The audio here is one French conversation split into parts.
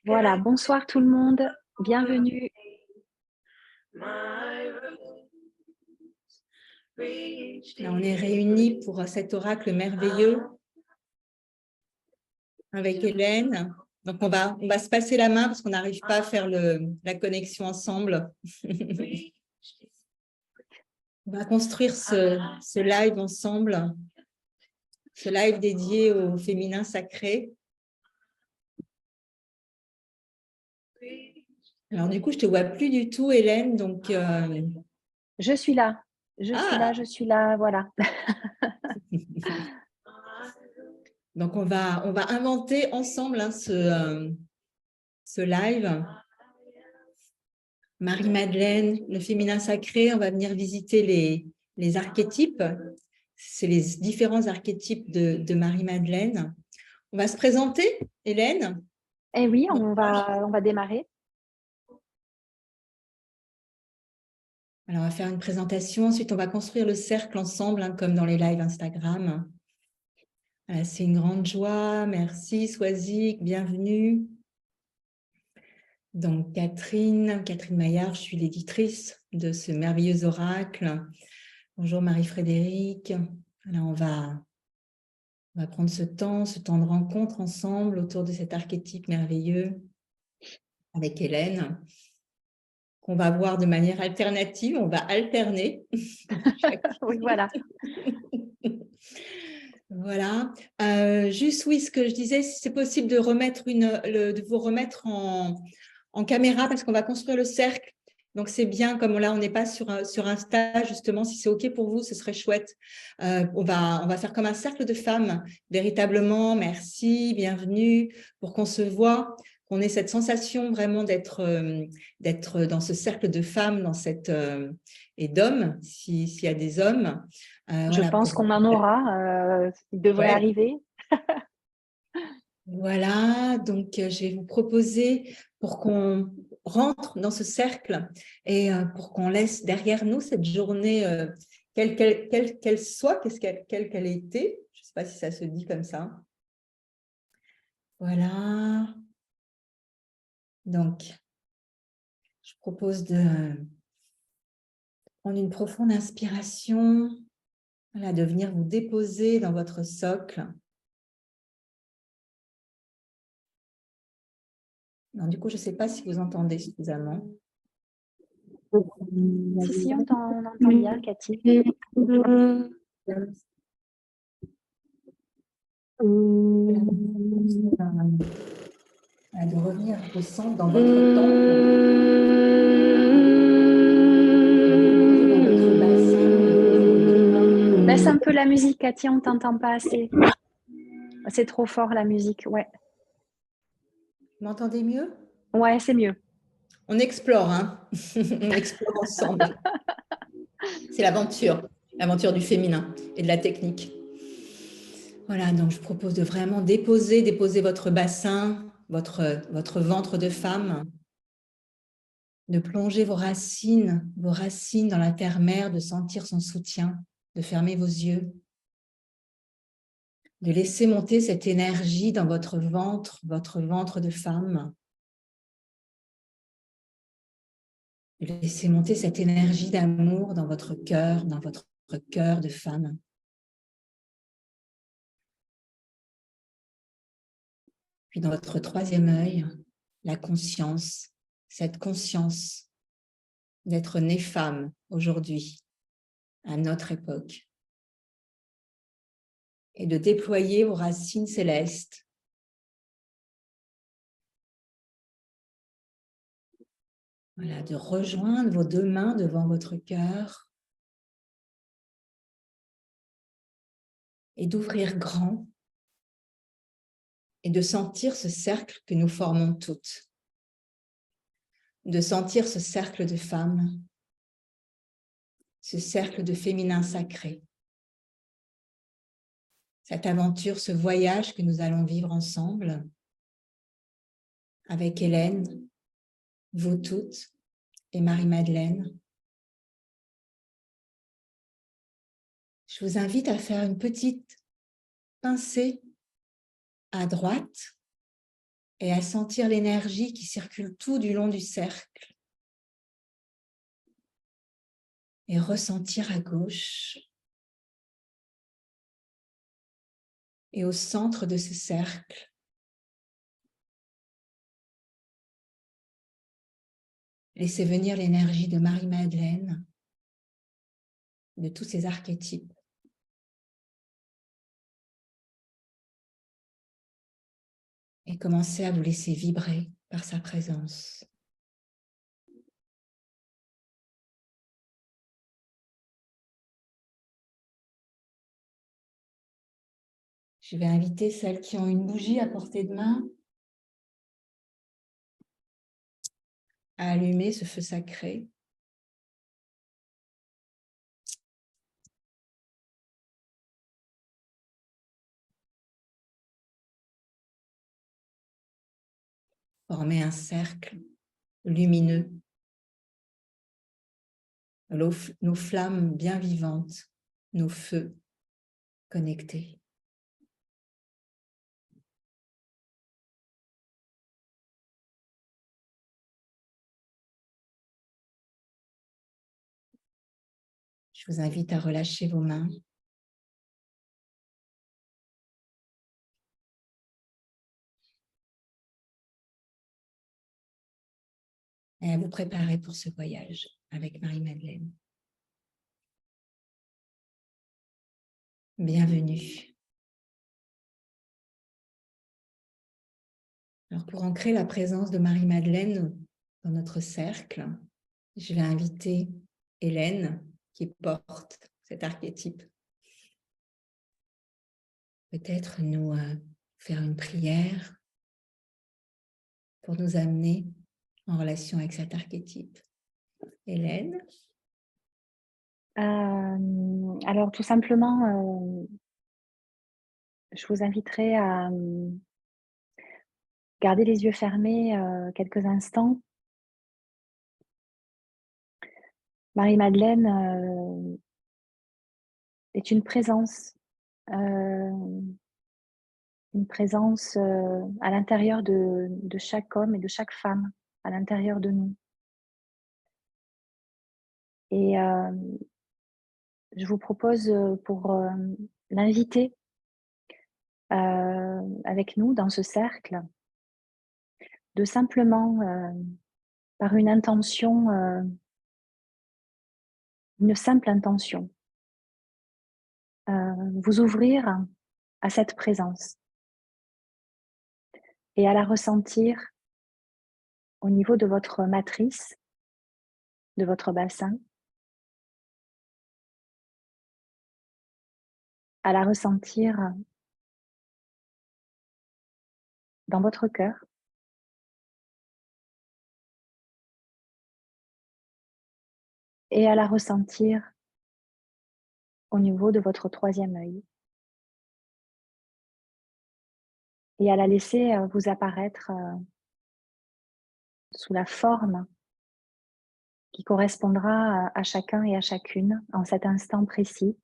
Voilà, bonsoir tout le monde, bienvenue. Là, on est réunis pour cet oracle merveilleux avec Hélène. Donc, on va se passer la main parce qu'on n'arrive pas à faire la connexion ensemble. On va construire ce live ensemble, ce live dédié au féminin sacré. Alors, du coup, je ne te vois plus du tout, Hélène. Donc, Je suis là, je suis là, voilà. Donc, on va inventer ensemble ce live. Marie-Madeleine, le féminin sacré, on va venir visiter les archétypes. C'est les différents archétypes de Marie-Madeleine. On va se présenter, Hélène. Eh oui, on va démarrer. Alors, on va faire une présentation. Ensuite, on va construire le cercle ensemble, comme dans les lives Instagram. Voilà, c'est une grande joie. Merci, Swazik, bienvenue. Donc, Catherine Maillard, je suis l'éditrice de ce merveilleux oracle. Bonjour Marie-Frédérique. Alors, on va prendre ce temps de rencontre ensemble autour de cet archétype merveilleux avec Hélène, qu'on va voir de manière alternative, on va alterner. Oui, voilà. Voilà. Juste, oui, ce que je disais, si c'est possible de vous remettre en caméra parce qu'on va construire le cercle. Donc, c'est bien, comme là, on n'est pas sur Insta, justement, si c'est OK pour vous, ce serait chouette. On va faire comme un cercle de femmes, véritablement. Merci, bienvenue, pour qu'on se voit, qu'on ait cette sensation vraiment d'être dans ce cercle de femmes, et d'hommes, s'il y a des hommes. Je pense qu'on en aura, il devrait arriver. Voilà, donc je vais vous proposer pour qu'on rentre dans ce cercle et pour qu'on laisse derrière nous cette journée, quelle qu'elle soit, quelle qu'elle ait été. Je ne sais pas si ça se dit comme ça. Voilà. Donc, je propose de prendre une profonde inspiration, voilà, de venir vous déposer dans votre socle. Alors, du coup, je ne sais pas si vous entendez suffisamment. Si, on entend bien, Cathy. De revenir au centre dans votre temple. Baisse un peu la musique, Cathy, on ne t'entend pas assez. C'est trop fort la musique, ouais. Vous m'entendez mieux? Ouais, c'est mieux. On explore, hein. On explore ensemble. C'est l'aventure du féminin et de la technique. Voilà, donc je propose de vraiment déposer votre bassin, votre ventre de femme, de plonger vos racines dans la terre-mère, de sentir son soutien, de fermer vos yeux, de laisser monter cette énergie dans votre ventre de femme, de laisser monter cette énergie d'amour dans votre cœur de femme. Puis dans votre troisième œil, la conscience, cette conscience d'être née femme aujourd'hui, à notre époque, et de déployer vos racines célestes voilà, de rejoindre vos deux mains devant votre cœur et d'ouvrir grand et de sentir ce cercle que nous formons toutes, de sentir ce cercle de femmes, ce cercle de féminin sacré, cette aventure, ce voyage que nous allons vivre ensemble avec Hélène, vous toutes et Marie-Madeleine. Je vous invite à faire une petite pincer à droite et à sentir l'énergie qui circule tout du long du cercle. Et ressentir à gauche. Et au centre de ce cercle, laissez venir l'énergie de Marie-Madeleine, de tous ces archétypes. Et commencez à vous laisser vibrer par sa présence. Je vais inviter celles qui ont une bougie à portée de main à allumer ce feu sacré. Former un cercle lumineux. Nos flammes bien vivantes, nos feux connectés. Je vous invite à relâcher vos mains. Et à vous préparer pour ce voyage avec Marie-Madeleine. Bienvenue. Alors, pour ancrer la présence de Marie-Madeleine dans notre cercle, je vais inviter Hélène qui porte cet archétype. Peut-être nous faire une prière pour nous amener en relation avec cet archétype. Hélène? Alors, tout simplement, je vous inviterai à garder les yeux fermés quelques instants. Marie-Madeleine est une présence à l'intérieur de chaque homme et de chaque femme, à l'intérieur de nous. Et je vous propose pour l'inviter avec nous dans ce cercle, de simplement, par une intention, une simple intention, vous ouvrir à cette présence et à la ressentir au niveau de votre matrice, de votre bassin, à la ressentir dans votre cœur et à la ressentir au niveau de votre troisième œil et à la laisser vous apparaître sous la forme qui correspondra à chacun et à chacune en cet instant précis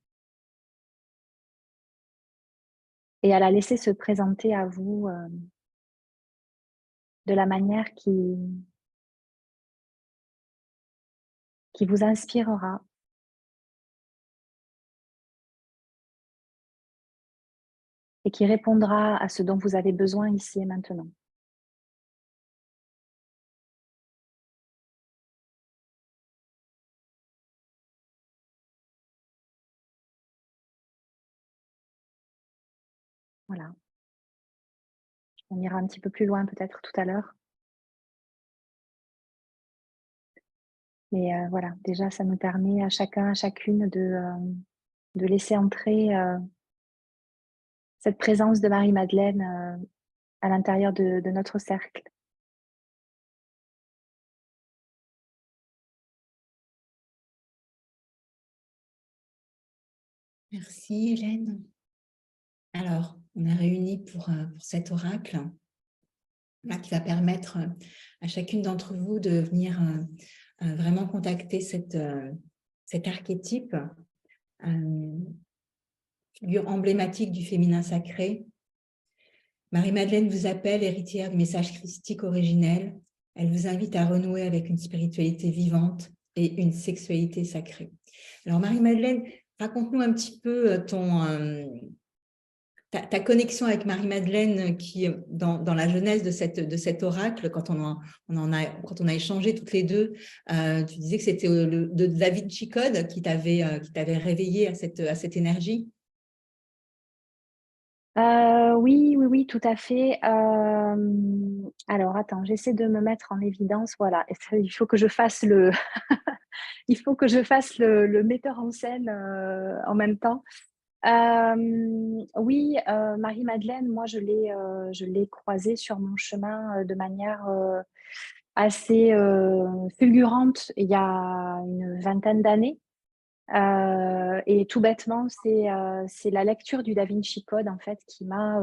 et à la laisser se présenter à vous de la manière qui vous inspirera et qui répondra à ce dont vous avez besoin ici et maintenant. Voilà. On ira un petit peu plus loin peut-être tout à l'heure. Mais voilà, déjà ça nous permet à chacun, à chacune de laisser entrer cette présence de Marie-Madeleine à l'intérieur de notre cercle. Merci Hélène. Alors, on est réunis pour cet oracle là, qui va permettre à chacune d'entre vous de venir vraiment contacter cet archétype figure emblématique du féminin sacré. Marie-Madeleine vous appelle héritière du message christique originel. Elle vous invite à renouer avec une spiritualité vivante et une sexualité sacrée. Alors Marie-Madeleine, raconte-nous un petit peu ta connexion avec Marie-Madeleine qui, dans la genèse de cet oracle, quand on a échangé toutes les deux, tu disais que c'était de Da Vinci Code qui t'avait réveillée à cette énergie. Oui, tout à fait. Alors, attends, j'essaie de me mettre en évidence. Voilà, il faut que je fasse il faut que je fasse le metteur en scène en même temps. Oui, Marie-Madeleine, moi, je l'ai croisée sur mon chemin de manière assez fulgurante il y a une vingtaine d'années. Et tout bêtement, c'est la lecture du Da Vinci Code, en fait, qui m'a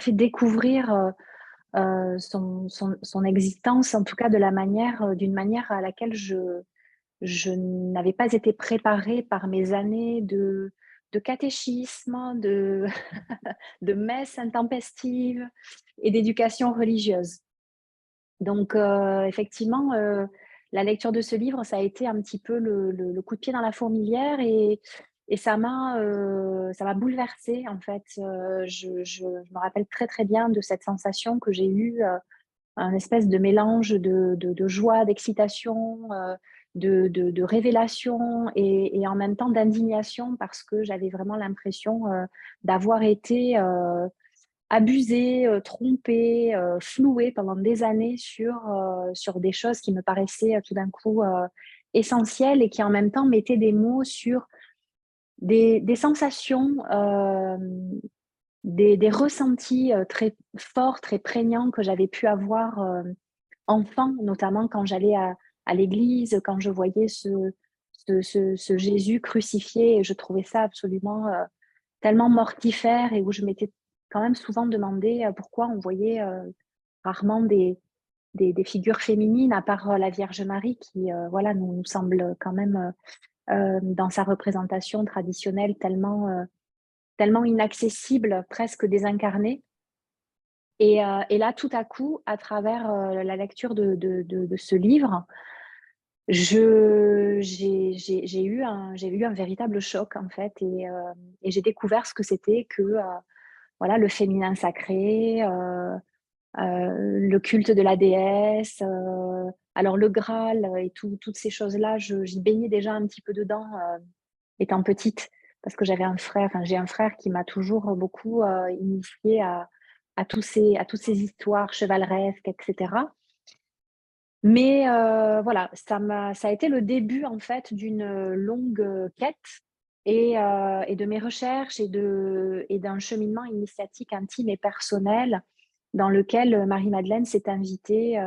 fait découvrir son existence, en tout cas de d'une manière à laquelle je n'avais pas été préparée par mes années de catéchisme, de messe intempestive et d'éducation religieuse. Donc, effectivement, la lecture de ce livre, ça a été un petit peu le coup de pied dans la fourmilière et ça m'a bouleversée, en fait. Je me rappelle très, très bien de cette sensation que j'ai eue, un espèce de mélange de joie, d'excitation, de révélation et en même temps d'indignation parce que j'avais vraiment l'impression d'avoir été abusée, trompée, flouée pendant des années sur des choses qui me paraissaient tout d'un coup essentielles et qui en même temps mettaient des mots sur des sensations, des ressentis très forts, très prégnants que j'avais pu avoir enfant, notamment quand j'allais à l'église, quand je voyais ce Jésus crucifié, et je trouvais ça absolument tellement mortifère et où je m'étais quand même souvent demandé pourquoi on voyait rarement des figures féminines, à part la Vierge Marie, qui voilà, nous semble quand même, dans sa représentation traditionnelle, tellement inaccessible, presque désincarnée. Et là, tout à coup, à travers la lecture de ce livre, j'ai eu un véritable choc, en fait, et j'ai découvert ce que c'était que voilà, le féminin sacré, le culte de la déesse, alors le Graal et toutes ces choses-là, j'y baignais déjà un petit peu dedans étant petite, parce que j'ai un frère qui m'a toujours beaucoup initiée à toutes ces histoires chevaleresques, etc. Mais voilà, ça a été le début en fait d'une longue quête et de mes recherches et d'un cheminement initiatique intime et personnel dans lequel Marie-Madeleine s'est invitée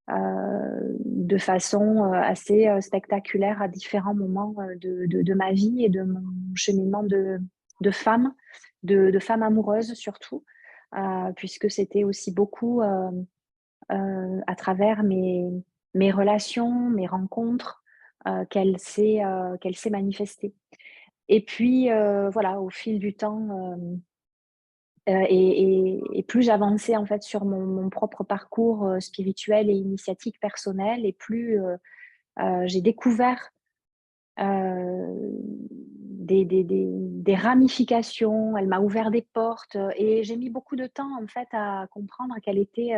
de façon assez spectaculaire à différents moments de ma vie et de mon cheminement de femme, de femme amoureuse surtout, puisque c'était aussi beaucoup à travers mes relations, mes rencontres, qu'elle s'est manifestée. Et puis, voilà, au fil du temps, et plus j'avançais en fait sur mon propre parcours spirituel et initiatique personnel, et plus j'ai découvert des ramifications. Elle m'a ouvert des portes et j'ai mis beaucoup de temps en fait à comprendre quel était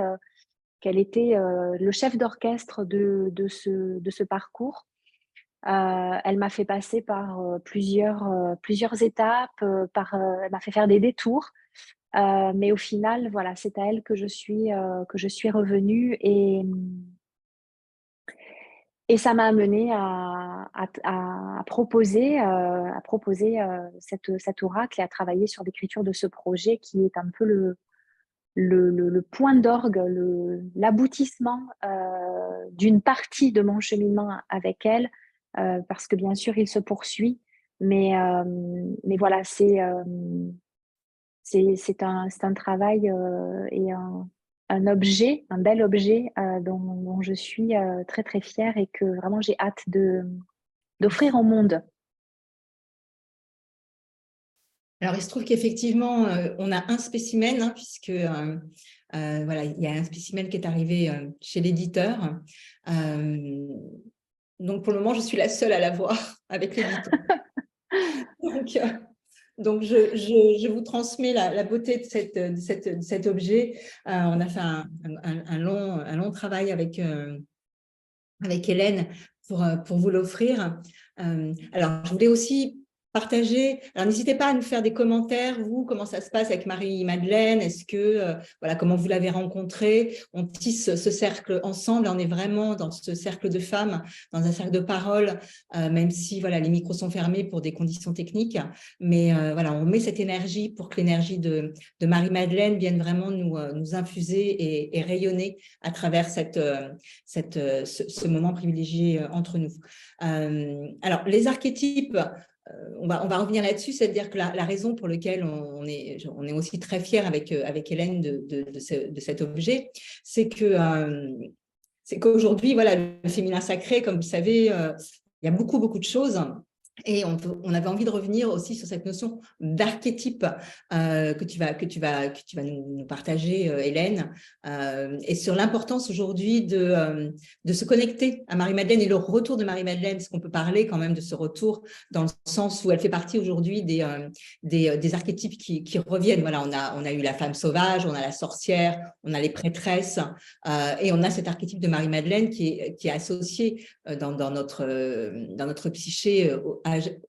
le chef d'orchestre de ce parcours. Elle m'a fait passer par plusieurs étapes, elle m'a fait faire des détours. Mais au final, voilà, c'est à elle que je suis revenue et ça m'a amenée à proposer cet oracle et à travailler sur l'écriture de ce projet qui est un peu le point d'orgue, l'aboutissement d'une partie de mon cheminement avec elle, parce que bien sûr, il se poursuit. Mais voilà, c'est un travail et un objet, un bel objet dont je suis très très fière et que vraiment j'ai hâte d'offrir au monde. Alors, il se trouve qu'effectivement, on a un spécimen, hein, puisque voilà, il y a un spécimen qui est arrivé chez l'éditeur. Donc, pour le moment, je suis la seule à l'avoir avec l'éditeur. Donc, je vous transmets la beauté de cet objet. On a fait un long travail avec Hélène pour vous l'offrir. Alors, je voulais aussi partager. Alors, n'hésitez pas à nous faire des commentaires, vous, comment ça se passe avec Marie-Madeleine, est-ce que, voilà, comment vous l'avez rencontrée, on tisse ce cercle ensemble, on est vraiment dans ce cercle de femmes, dans un cercle de parole, même si, voilà, les micros sont fermés pour des conditions techniques, mais voilà, on met cette énergie pour que l'énergie de Marie-Madeleine vienne vraiment nous infuser et rayonner à travers ce moment privilégié entre nous. Alors, les archétypes, on va revenir là-dessus, c'est-à-dire que la raison pour laquelle on est aussi très fiers avec Hélène de cet objet, c'est qu'aujourd'hui, voilà, le féminin sacré, comme vous savez, il y a beaucoup de choses. Et on avait envie de revenir aussi sur cette notion d'archétype que tu vas nous partager, Hélène, et sur l'importance aujourd'hui de se connecter à Marie-Madeleine et le retour de Marie-Madeleine, parce qu'on peut parler quand même de ce retour dans le sens où elle fait partie aujourd'hui des archétypes qui reviennent. Voilà, on a eu la femme sauvage, on a la sorcière, on a les prêtresses, et on a cet archétype de Marie-Madeleine qui est associé dans notre psyché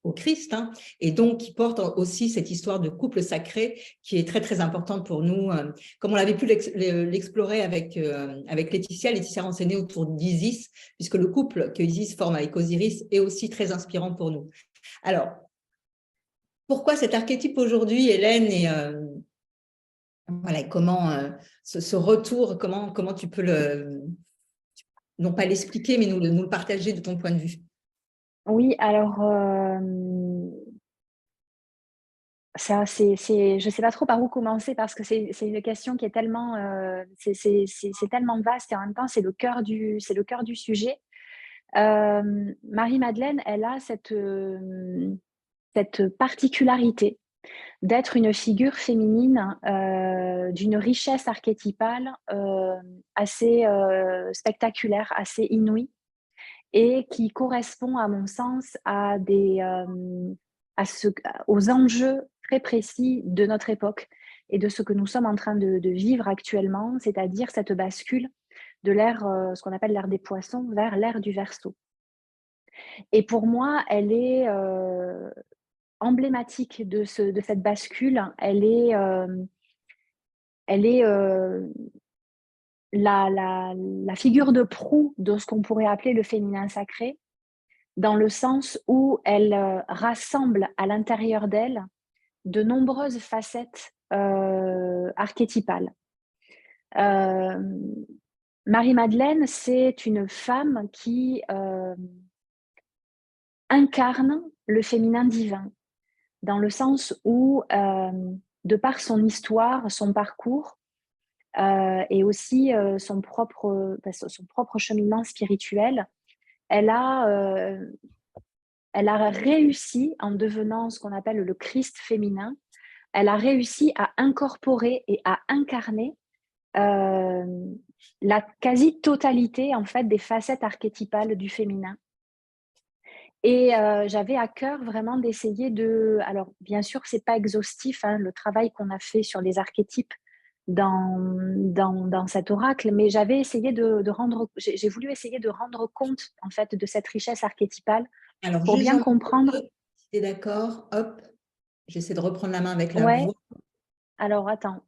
au Christ, hein, et donc qui porte aussi cette histoire de couple sacré qui est très importante pour nous, comme on l'avait pu l'explorer avec Laetitia renseignée autour d'Isis, puisque le couple que Isis forme avec Osiris est aussi très inspirant pour nous. Alors, pourquoi cet archétype aujourd'hui, Hélène, et voilà, comment ce retour, comment tu peux non pas l'expliquer, mais nous le partager de ton point de vue? Oui, alors, ça, je sais pas trop par où commencer parce que c'est une question qui est tellement, c'est tellement vaste et en même temps, c'est le cœur du sujet. Marie-Madeleine, elle a cette particularité d'être une figure féminine, d'une richesse archétypale, assez, spectaculaire, assez inouïe et qui correspond à mon sens à ce aux enjeux très précis de notre époque et de ce que nous sommes en train de vivre actuellement, c'est-à-dire cette bascule de l'ère, ce qu'on appelle l'ère des poissons vers l'ère du Verseau. Et pour moi, elle est, emblématique de cette bascule. Elle est, la figure de proue de ce qu'on pourrait appeler le féminin sacré, dans le sens où elle, rassemble à l'intérieur d'elle de nombreuses facettes, archétypales. Hem, Marie-Madeleine, c'est une femme qui, incarne le féminin divin, dans le sens où, de par son histoire, son parcours, et aussi, son propre cheminement spirituel, elle a, heu, elle a réussi, en devenant ce qu'on appelle le Christ féminin, elle a réussi à incorporer et à incarner, la quasi-totalité, en fait, des facettes archétypales du féminin. Et j'avais à cœur vraiment d'essayer alors bien sûr, c'est pas exhaustif, hein, le travail qu'on a fait sur les archétypes dans cet oracle, mais j'avais essayé de rendre j'ai voulu essayer de rendre compte, en fait, de cette richesse archétypale Alors, pour juste bien j'en comprendre. si tu es d'accord, hop, j'essaie de reprendre la main avec la Ouais, voix. alors attends,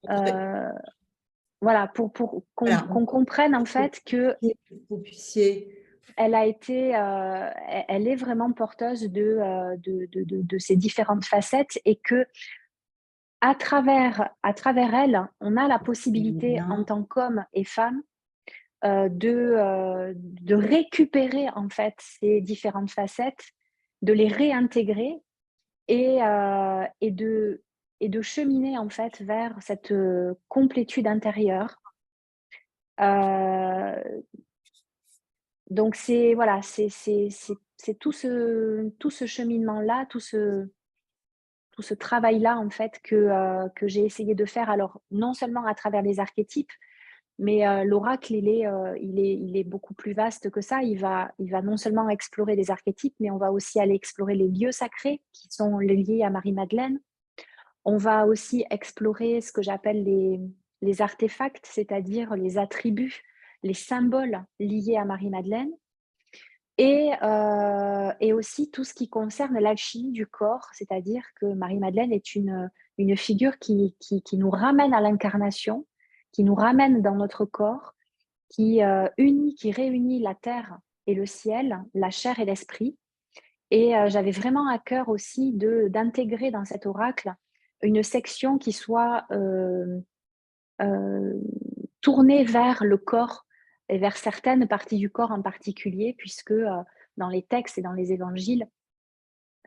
voilà, pour Voilà, qu'on comprenne, en fait, que vous puissiez. elle a été, elle est vraiment porteuse de ces différentes facettes et que à travers elle, on a la possibilité en Bien. tant qu'homme et femme, de récupérer en fait ces différentes facettes, de les réintégrer et de cheminer en fait vers cette, complétude intérieure. Heu, donc c'est voilà, c'est tout ce cheminement-là, tout ce travail-là, en fait, que j'ai essayé de faire. Alors, non seulement à travers les archétypes, mais l'oracle, il est beaucoup plus vaste que ça. Il va non seulement explorer les archétypes, mais on va aussi aller explorer les lieux sacrés qui sont liés à Marie-Madeleine. On va aussi explorer ce que j'appelle les artefacts, c'est-à-dire les attributs, les symboles liés à Marie-Madeleine. Et aussi tout ce qui concerne l'alchimie du corps, c'est-à-dire que Marie-Madeleine est une figure qui nous ramène à l'incarnation, qui nous ramène dans notre corps, qui réunit la terre et le ciel, la chair et l'esprit. Et j'avais vraiment à cœur aussi d'intégrer dans cet oracle une section qui soit euh, tournée vers le corps et vers certaines parties du corps en particulier, puisque dans les textes et dans les évangiles,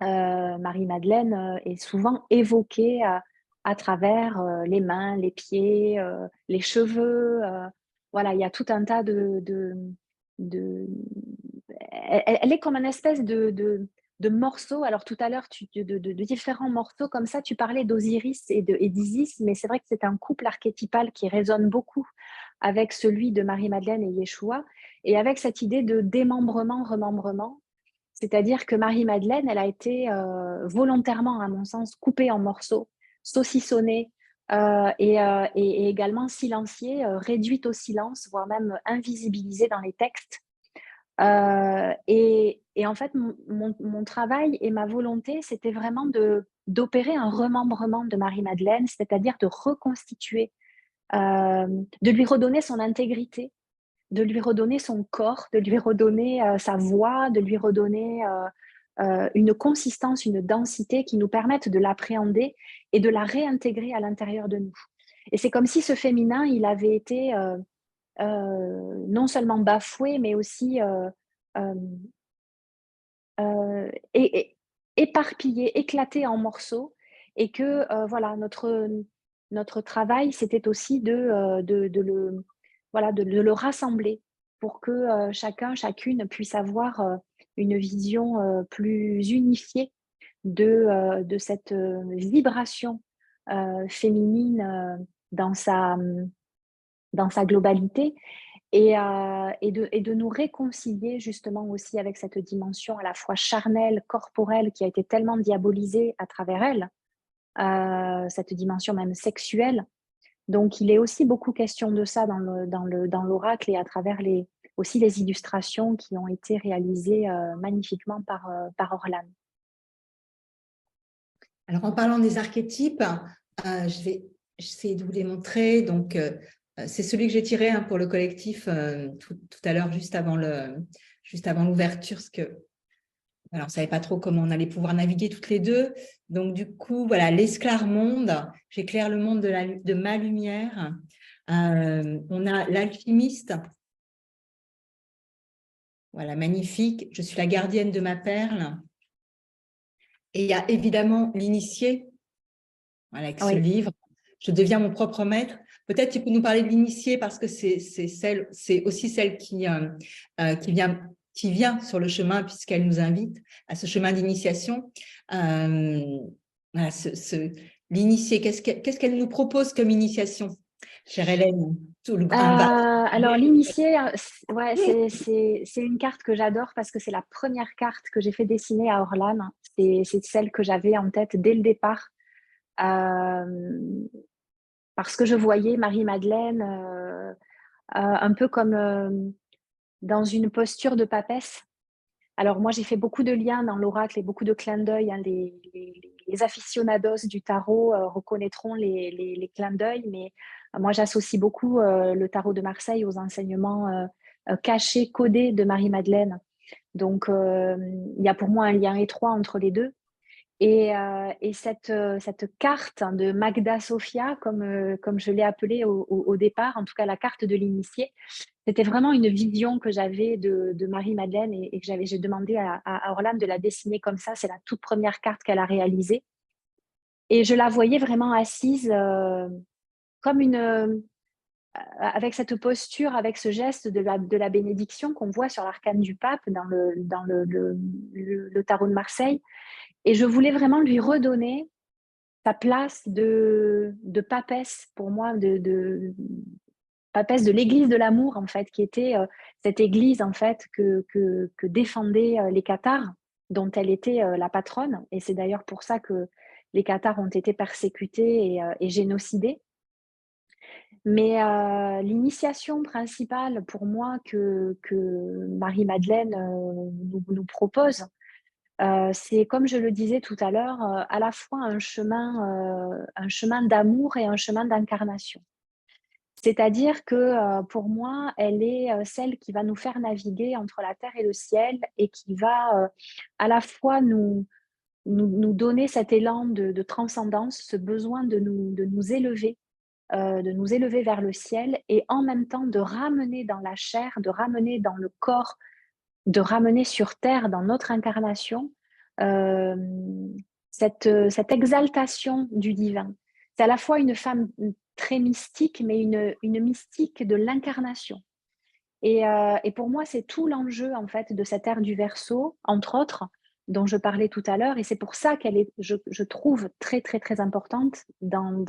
Marie-Madeleine est souvent évoquée à travers les mains, les pieds, les cheveux. Voilà, il y a tout un tas de... Elle est comme une espèce de morceaux. Alors tout à l'heure, de différents morceaux comme ça, tu parlais d'Osiris et d'Isis, mais c'est vrai que c'est un couple archétypal qui résonne beaucoup avec celui de Marie-Madeleine et Yeshua, et avec cette idée de démembrement, remembrement. C'est-à-dire que Marie-Madeleine, elle a été volontairement, à mon sens, coupée en morceaux, saucissonnée et également silenciée, réduite au silence, voire même invisibilisée dans les textes. Et en fait, mon travail et ma volonté, c'était vraiment d'opérer un remembrement de Marie-Madeleine, c'est-à-dire de reconstituer, de lui redonner son intégrité, de lui redonner son corps, de lui redonner sa voix, de lui redonner une consistance, une densité qui nous permettent de l'appréhender et de la réintégrer à l'intérieur de nous. Et c'est comme si ce féminin, il avait été non seulement bafoué, mais aussi euh, et éparpillé, éclaté en morceaux, et que voilà, notre travail, c'était aussi voilà, de le rassembler pour que chacun, chacune puisse avoir une vision plus unifiée de cette vibration féminine dans sa globalité, et de nous réconcilier justement aussi avec cette dimension à la fois charnelle, corporelle, qui a été tellement diabolisée à travers elle, cette dimension même sexuelle. Donc il est aussi beaucoup question de ça dans l'oracle, et à travers aussi les illustrations qui ont été réalisées magnifiquement par Orlan. Alors, en parlant des archétypes, je vais essayer de vous les montrer. Donc, c'est celui que j'ai tiré pour le collectif tout à l'heure, juste avant l'ouverture, parce que alors, on ne savait pas trop comment on allait pouvoir naviguer toutes les deux. Donc, du coup, voilà, l'esclare-monde. J'éclaire le monde de ma lumière. On a l'alchimiste. Voilà, magnifique. Je suis la gardienne de ma perle. Et il y a évidemment l'initié, voilà, avec ce Oui. livre. Je deviens mon propre maître. Peut-être tu peux nous parler de l'initié, parce que c'est aussi celle qui vient sur le chemin, puisqu'elle nous invite à ce chemin d'initiation. Voilà, l'initié, qu'est-ce qu'elle nous propose comme initiation, chère Hélène, tout le Alors l'initié, ouais, c'est une carte que j'adore parce que c'est la première carte que j'ai fait dessiner à Orlan. C'est celle que j'avais en tête dès le départ, parce que je voyais Marie-Madeleine un peu comme dans une posture de papesse. Alors moi, j'ai fait beaucoup de liens dans l'oracle et beaucoup de clins d'œil, hein. Les aficionados du tarot reconnaîtront les clins d'œil, mais moi, j'associe beaucoup le tarot de Marseille aux enseignements cachés, codés de Marie-Madeleine. Donc, il y a pour moi un lien étroit entre les deux. Et cette carte de Magda Sophia, comme je l'ai appelée au départ, en tout cas la carte de l'initié, c'était vraiment une vision que j'avais de Marie-Madeleine, et que j'ai demandé à Orlan de la dessiner comme ça. C'est la toute première carte qu'elle a réalisée. Et je la voyais vraiment assise comme avec cette posture, avec ce geste de la bénédiction qu'on voit sur l'arcane du pape dans le tarot de Marseille. Et je voulais vraiment lui redonner sa place de papesse pour moi, papesse de l'église de l'amour, en fait, qui était cette église, en fait, que défendaient les Cathares, dont elle était la patronne. Et c'est d'ailleurs pour ça que les Cathares ont été persécutés et génocidés. Mais l'initiation principale pour moi que Marie-Madeleine nous propose, c'est comme je le disais tout à l'heure, à la fois un chemin d'amour et un chemin d'incarnation. C'est-à-dire que, pour moi, elle est, celle qui va nous faire naviguer entre la terre et le ciel et qui va, à la fois nous donner cet élan de transcendance, ce besoin de nous élever vers le ciel et en même temps de ramener dans la chair, de ramener dans le corps, de ramener sur terre, dans notre incarnation, cette exaltation du divin. C'est à la fois une femme très mystique, mais une mystique de l'incarnation. Et pour moi, c'est tout l'enjeu en fait de cette ère du Verseau, entre autres, dont je parlais tout à l'heure. Et c'est pour ça qu'elle est, je trouve, très, très, très importante dans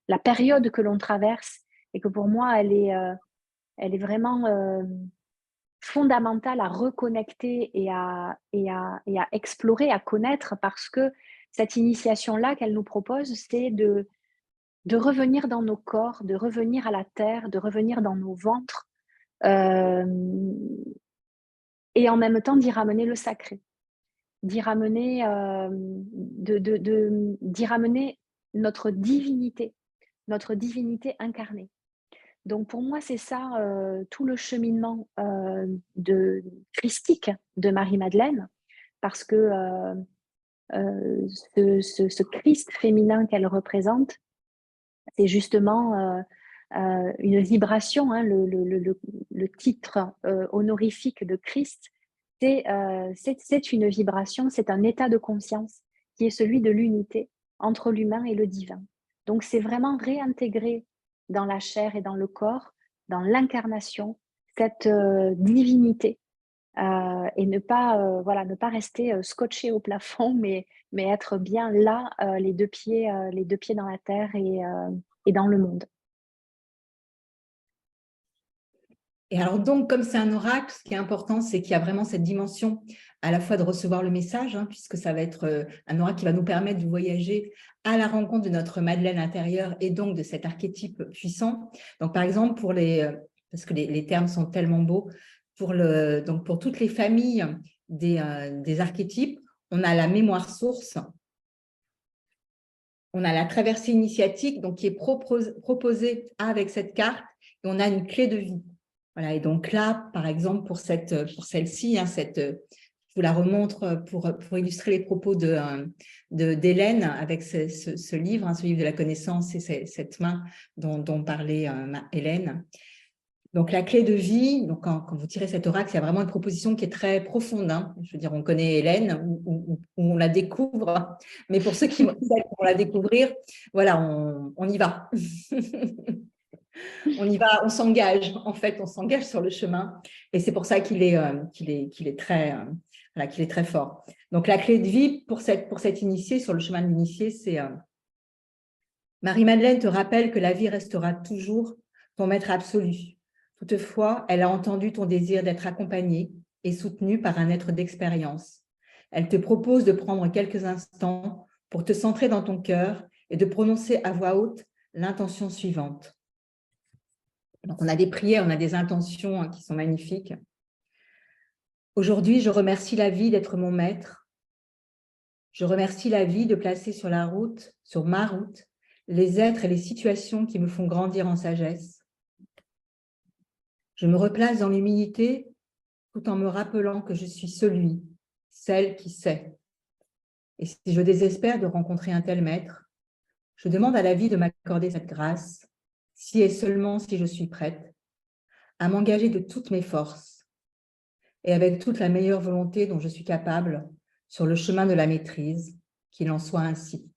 la période que l'on traverse. Et que pour moi, elle est vraiment fondamentale à reconnecter et à explorer, à connaître, parce que cette initiation-là qu'elle nous propose, c'est de revenir dans nos corps, de revenir à la terre, de revenir dans nos ventres, euh, et en même temps d'y ramener le sacré, d'y ramener, d'y ramener notre divinité incarnée. Donc pour moi, c'est ça tout le cheminement christique de Marie-Madeleine, parce que ce Christ féminin qu'elle représente, c'est justement une vibration, hein, le titre honorifique de Christ, c'est une vibration, c'est un état de conscience qui est celui de l'unité entre l'humain et le divin. Donc c'est vraiment réintégrer dans la chair et dans le corps, dans l'incarnation, cette divinité. Et voilà, ne pas rester scotché au plafond, mais être bien là, les deux pieds dans la terre et dans le monde. Et alors donc, comme c'est un oracle, ce qui est important, c'est qu'il y a vraiment cette dimension à la fois de recevoir le message, hein, puisque ça va être un oracle qui va nous permettre de voyager à la rencontre de notre Madeleine intérieure et donc de cet archétype puissant. Donc par exemple, parce que les termes sont tellement beaux, donc pour toutes les familles des archétypes, on a la mémoire source, on a la traversée initiatique, donc qui est proposée avec cette carte, et on a une clé de vie. Voilà, et donc là, par exemple, pour celle-ci, hein, je vous la remontre pour illustrer les propos d'Hélène avec ce livre, hein, ce livre de la connaissance et cette main dont parlait Hélène. Donc, la clé de vie, donc quand vous tirez cet oracle, il y a vraiment une proposition qui est très profonde. Hein. Je veux dire, on connaît Hélène ou on la découvre, mais pour ceux qui vont la découvrir, voilà, on y va. On y va, on s'engage. En fait, on s'engage sur le chemin. Et c'est pour ça qu'il est très fort. Donc, la clé de vie pour cette initiée, sur le chemin de l'initié, c'est Marie-Madeleine te rappelle que la vie restera toujours ton maître absolu. Toutefois, elle a entendu ton désir d'être accompagnée et soutenue par un être d'expérience. Elle te propose de prendre quelques instants pour te centrer dans ton cœur et de prononcer à voix haute l'intention suivante. Donc, on a des prières, on a des intentions qui sont magnifiques. Aujourd'hui, je remercie la vie d'être mon maître. Je remercie la vie de placer sur ma route, les êtres et les situations qui me font grandir en sagesse. Je me replace dans l'humilité tout en me rappelant que je suis celle qui sait. Et si je désespère de rencontrer un tel maître, je demande à la vie de m'accorder cette grâce, si et seulement si je suis prête, à m'engager de toutes mes forces et avec toute la meilleure volonté dont je suis capable sur le chemin de la maîtrise, qu'il en soit ainsi.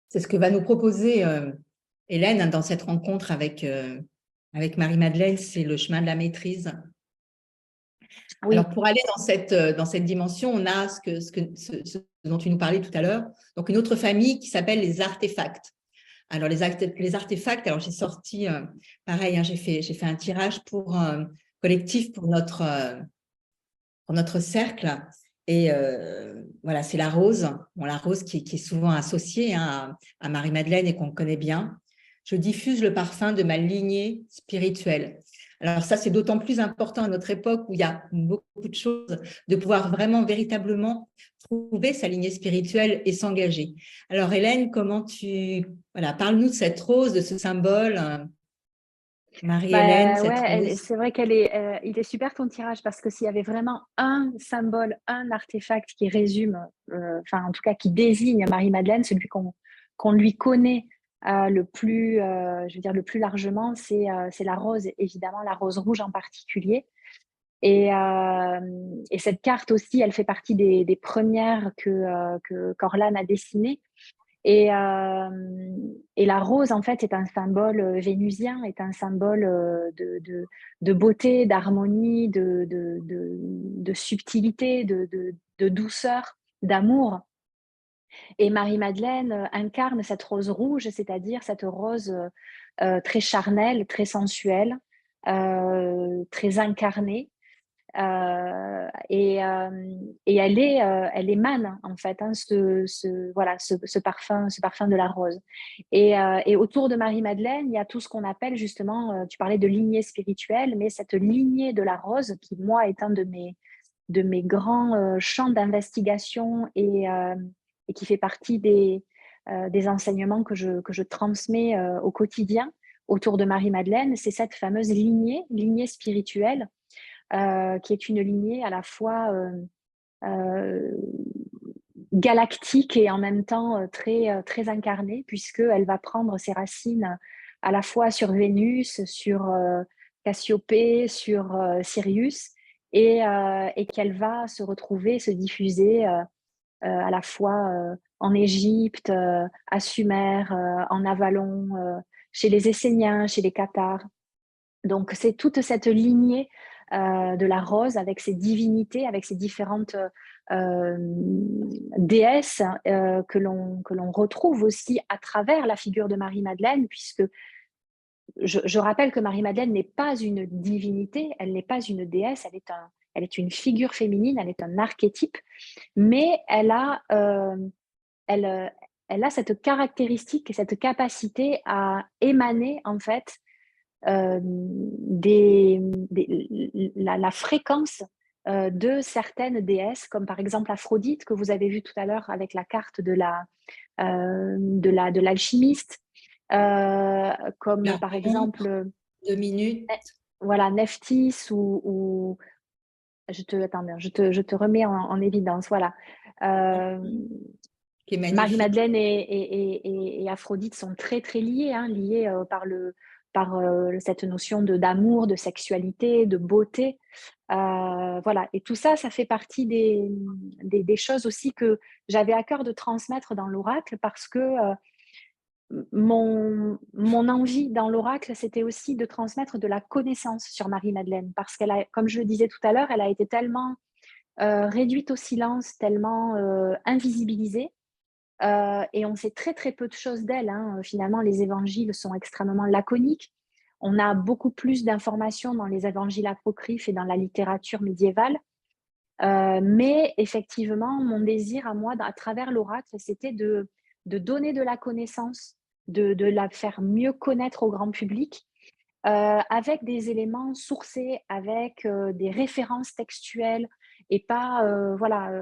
C'est ce que va nous proposer Hélène dans cette rencontre avec Marie-Madeleine, c'est le chemin de la maîtrise. Oui. Alors, pour aller dans cette dimension, on a ce dont tu nous parlais tout à l'heure, donc une autre famille qui s'appelle les artefacts. Alors, les artefacts, alors j'ai sorti, pareil, hein, j'ai fait un tirage pour collectif pour notre cercle. Et voilà, c'est la rose. Bon, la rose qui est souvent associée, hein, à Marie-Madeleine et qu'on connaît bien. Je diffuse le parfum de ma lignée spirituelle. Alors ça, c'est d'autant plus important à notre époque où il y a beaucoup de choses, de pouvoir vraiment, véritablement trouver sa lignée spirituelle et s'engager. Alors Hélène, voilà, parle-nous de cette rose, de ce symbole, Marie-Hélène, Bah, cette ouais, rose. c'est vrai il est super ton tirage parce que s'il y avait vraiment un symbole, un artefact qui résume, enfin en tout cas qui désigne Marie-Madeleine, celui qu'on lui connaît je veux dire le plus largement, c'est la rose, évidemment la rose rouge en particulier. Et cette carte aussi, elle fait partie des premières que qu'Orlan a dessinées. Et, et la rose, en fait, est un symbole vénusien, est un symbole de beauté, d'harmonie, de subtilité, de douceur, d'amour. Et Marie-Madeleine incarne cette rose rouge, c'est-à-dire cette rose très charnelle, très sensuelle, très incarnée. Et elle émane en fait hein, voilà, ce parfum de la rose. Et autour de Marie-Madeleine, il y a tout ce qu'on appelle justement, tu parlais de lignée spirituelle, mais cette lignée de la rose, qui moi est un de mes grands champs d'investigation et qui fait partie des enseignements que je transmets au quotidien autour de Marie-Madeleine, c'est cette fameuse lignée spirituelle qui est une lignée à la fois euh, galactique et en même temps très incarnée, puisqu'elle va prendre ses racines à la fois sur Vénus, sur Cassiopée, sur Sirius, et qu'elle va se retrouver, se diffuser à la fois en Égypte, à Sumer, en Avalon, chez les Esséniens, chez les Cathares. Donc, c'est toute cette lignée de la rose avec ses divinités, avec ses différentes déesses que l'on retrouve aussi à travers la figure de Marie-Madeleine, puisque je rappelle que Marie-Madeleine n'est pas une divinité, elle n'est pas une déesse, elle est une figure féminine, elle est un archétype, mais elle, elle a cette caractéristique et cette capacité à émaner en fait la fréquence de certaines déesses, comme par exemple Aphrodite, que vous avez vu tout à l'heure avec la carte de l'alchimiste, comme La par montre, exemple 2 minutes, voilà, Nephthys ou attends, je te remets en évidence. Voilà. Euh, qui est magnifique. Marie-Madeleine et Aphrodite sont très, très liées, hein, liées par cette notion d'amour, de sexualité, de beauté. Voilà. Et tout ça, ça fait partie des choses aussi que j'avais à cœur de transmettre dans l'oracle parce que mon envie dans l'oracle, c'était aussi de transmettre de la connaissance sur Marie-Madeleine parce qu'elle a, comme je le disais tout à l'heure, elle a été tellement réduite au silence, tellement invisibilisée et on sait très très peu de choses d'elle. Hein. Finalement, les évangiles sont extrêmement laconiques. On a beaucoup plus d'informations dans les évangiles apocryphes et dans la littérature médiévale. Mais effectivement, mon désir à moi, à travers l'oracle, c'était de donner de la connaissance, de la faire mieux connaître au grand public, avec des éléments sourcés, avec des références textuelles et pas, voilà.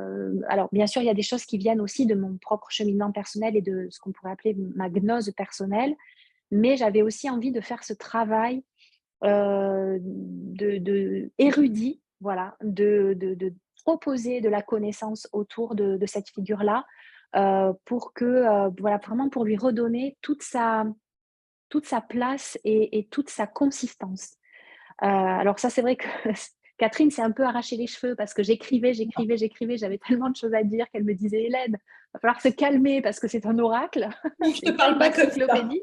Alors, bien sûr, il y a des choses qui viennent aussi de mon propre cheminement personnel et de ce qu'on pourrait appeler ma gnose personnelle, mais j'avais aussi envie de faire ce travail érudit, voilà, de proposer de la connaissance autour de cette figure-là, pour que, voilà, vraiment pour lui redonner toute sa place et toute sa consistance. Alors ça, c'est vrai que Catherine s'est un peu arraché les cheveux parce que j'écrivais, j'avais tellement de choses à dire qu'elle me disait: «Hélène, il va falloir se calmer parce que c'est un oracle, Je te c'est pas parle une pas comme ça. encyclopédie».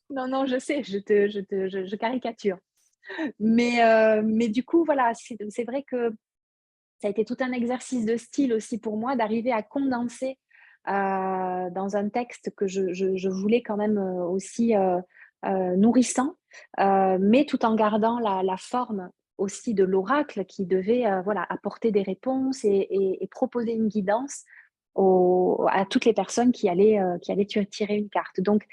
Non, non, je sais, je caricature. Mais du coup, voilà, c'est vrai que ça a été tout un exercice de style aussi pour moi d'arriver à condenser, dans un texte que je voulais quand même, aussi, nourrissant, mais tout en gardant la forme aussi de l'oracle qui devait, voilà, apporter des réponses et proposer une guidance à toutes les personnes qui allaient tirer une carte. Donc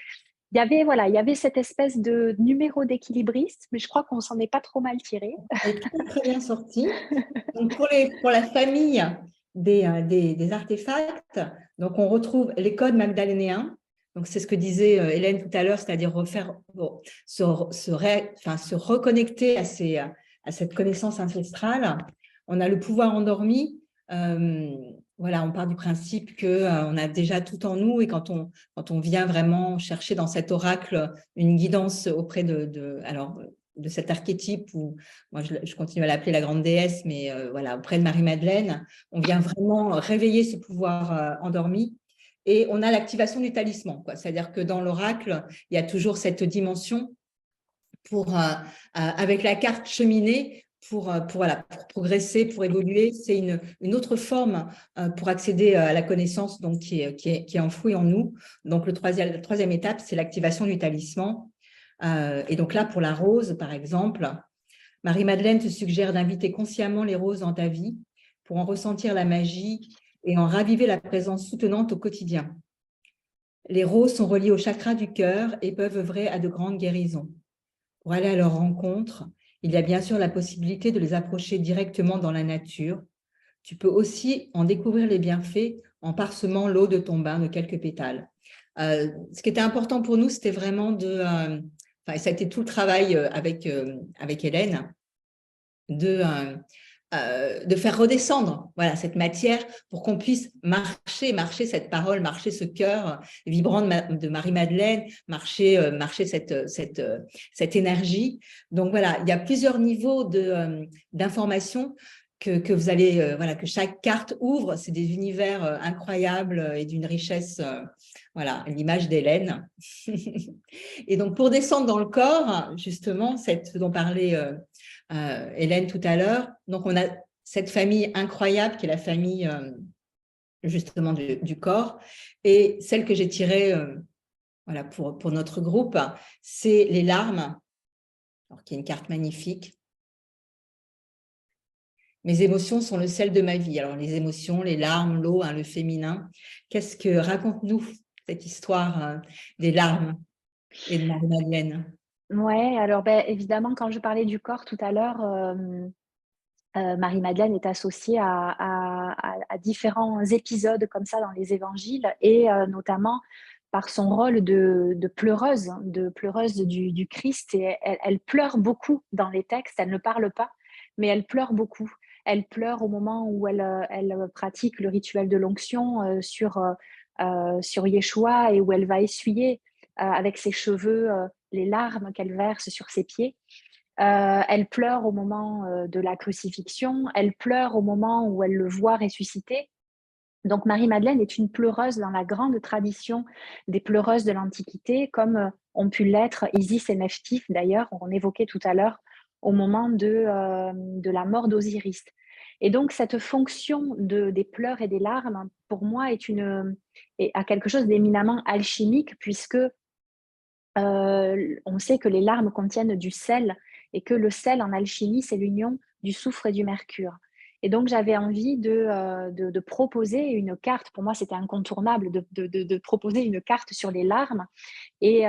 il y avait, voilà, il y avait cette espèce de numéro d'équilibriste, mais je crois qu'on s'en est pas trop mal tiré. Et très, très bien sorti. Donc, pour la famille des artefacts, donc on retrouve les codes magdaléniens. Donc, c'est ce que disait Hélène tout à l'heure, c'est-à-dire refaire, bon, se reconnecter à cette connaissance ancestrale. On a le pouvoir endormi. Voilà, on part du principe qu'on a déjà tout en nous et quand on vient vraiment chercher dans cet oracle une guidance auprès de cet archétype où moi je continue à l'appeler la grande déesse, mais voilà, auprès de Marie-Madeleine, on vient vraiment réveiller ce pouvoir endormi. Et on a l'activation du talisman, quoi. C'est-à-dire que dans l'oracle, il y a toujours cette dimension avec la carte cheminée voilà, pour progresser, pour évoluer. C'est une autre forme pour accéder à la connaissance donc, qui est enfouie en nous. Donc, la troisième étape, c'est l'activation du talisman. Et donc là, pour la rose, par exemple, Marie-Madeleine te suggère d'inviter consciemment les roses dans ta vie pour en ressentir la magie et en raviver la présence soutenante au quotidien. Les roses sont reliées au chakra du cœur et peuvent œuvrer à de grandes guérisons. Pour aller à leur rencontre, il y a bien sûr la possibilité de les approcher directement dans la nature. Tu peux aussi en découvrir les bienfaits en parsemant l'eau de ton bain de quelques pétales. Ce qui était important pour nous, c'était vraiment ça a été tout le travail avec Hélène, de faire redescendre voilà, cette matière pour qu'on puisse marcher cette parole, marcher ce cœur vibrant de Marie-Madeleine, marcher cette énergie. Donc voilà, il y a plusieurs niveaux d'information que vous allez, voilà, que chaque carte ouvre. C'est des univers incroyables et d'une richesse, voilà, l'image d'Hélène. Et donc, pour descendre dans le corps, justement, ce dont parlait Hélène tout à l'heure, donc on a cette famille incroyable qui est la famille justement du corps. Et celle que j'ai tirée voilà, pour notre groupe, c'est les larmes, alors, qui est une carte magnifique. Mes émotions sont le sel de ma vie. Alors, les émotions, les larmes, l'eau, hein, le féminin. Raconte-nous cette histoire des larmes et de Marie-Madeleine. Ouais, alors, beh, évidemment, quand je parlais du corps tout à l'heure, Marie-Madeleine est associée à différents épisodes comme ça dans les évangiles et notamment par son rôle de pleureuse du Christ et elle pleure beaucoup dans les textes. Elle ne parle pas, mais elle pleure beaucoup. Elle pleure au moment où elle pratique le rituel de l'onction, sur Yeshua et où elle va essuyer, avec ses cheveux, les larmes qu'elle verse sur ses pieds. Elle pleure au moment, de la crucifixion, elle pleure au moment où elle le voit ressusciter. Donc Marie-Madeleine est une pleureuse dans la grande tradition des pleureuses de l'Antiquité, comme, ont pu l'être Isis et Nephthys d'ailleurs, on évoquait tout à l'heure, au moment de la mort d'Osiris. Et donc cette fonction des pleurs et des larmes, pour moi, a quelque chose d'éminemment alchimique puisque, on sait que les larmes contiennent du sel et que le sel en alchimie, c'est l'union du soufre et du mercure. Et donc j'avais envie de proposer une carte. Pour moi, c'était incontournable de proposer une carte sur les larmes et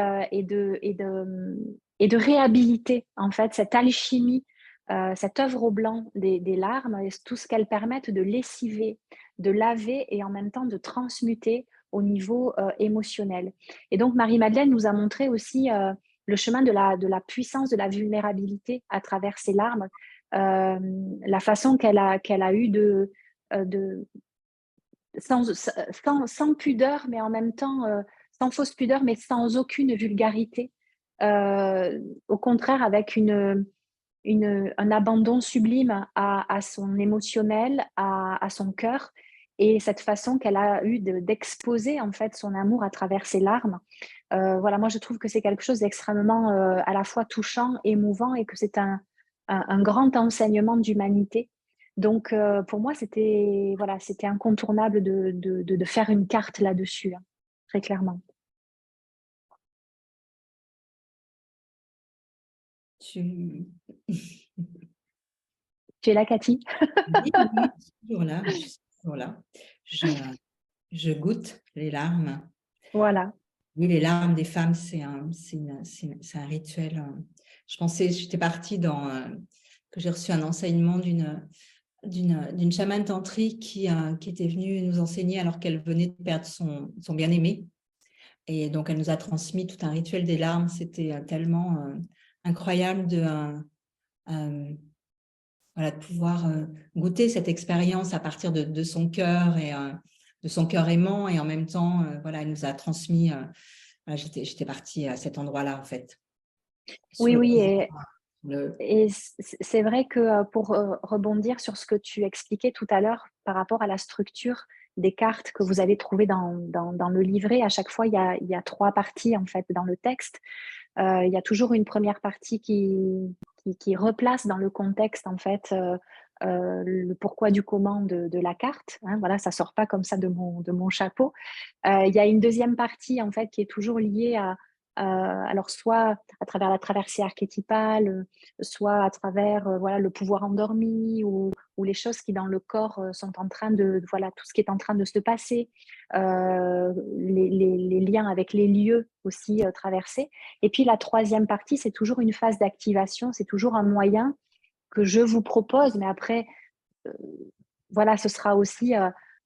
de réhabiliter en fait cette alchimie, cette œuvre au blanc des larmes et tout ce qu'elles permettent de lessiver, de laver et en même temps de transmuter au niveau émotionnel. Et donc Marie-Madeleine nous a montré aussi le chemin de la puissance de la vulnérabilité à travers ses larmes, la façon qu'elle a eu de sans pudeur, mais en même temps, sans fausse pudeur, mais sans aucune vulgarité. Au contraire, avec un abandon sublime à son émotionnel, à son cœur, et cette façon qu'elle a eu d'exposer en fait son amour à travers ses larmes. Voilà, moi je trouve que c'est quelque chose d'extrêmement à la fois touchant, émouvant, et que c'est un grand enseignement d'humanité. Donc pour moi, c'était voilà, c'était incontournable de faire une carte là-dessus, hein, très clairement. Tu... Tu es là, Cathy? Oui, oui, je suis toujours là. Je suis toujours là. Je, je goûte les larmes. Voilà. Oui, les larmes des femmes, c'est un rituel. Je pensais, j'étais partie que j'ai reçu un enseignement d'une chamane tantrique qui était venue nous enseigner alors qu'elle venait de perdre son bien-aimé. Et donc, elle nous a transmis tout un rituel des larmes. C'était tellement incroyable voilà, de pouvoir goûter cette expérience à partir de son cœur et de son cœur aimant. Et en même temps, voilà, elle nous a transmis. Voilà, j'étais partie à cet endroit-là, en fait. Oui, Sur le oui, pouvoir. Le... et c'est vrai que pour rebondir sur ce que tu expliquais tout à l'heure par rapport à la structure des cartes que vous avez trouvées dans le livret, à chaque fois, il y a trois parties en fait dans le texte. Il y a toujours une première partie qui replace dans le contexte en fait le pourquoi du comment de la carte. Hein, voilà, ça sort pas comme ça de mon chapeau. Il y a une deuxième partie en fait qui est toujours liée alors soit à travers la traversée archétypale, soit à travers voilà le pouvoir endormi ou les choses qui dans le corps sont en train voilà tout ce qui est en train de se passer, les liens avec les lieux aussi traversés. Et puis la troisième partie, c'est toujours une phase d'activation, c'est toujours un moyen que je vous propose, mais après euh, voilà, ce sera aussi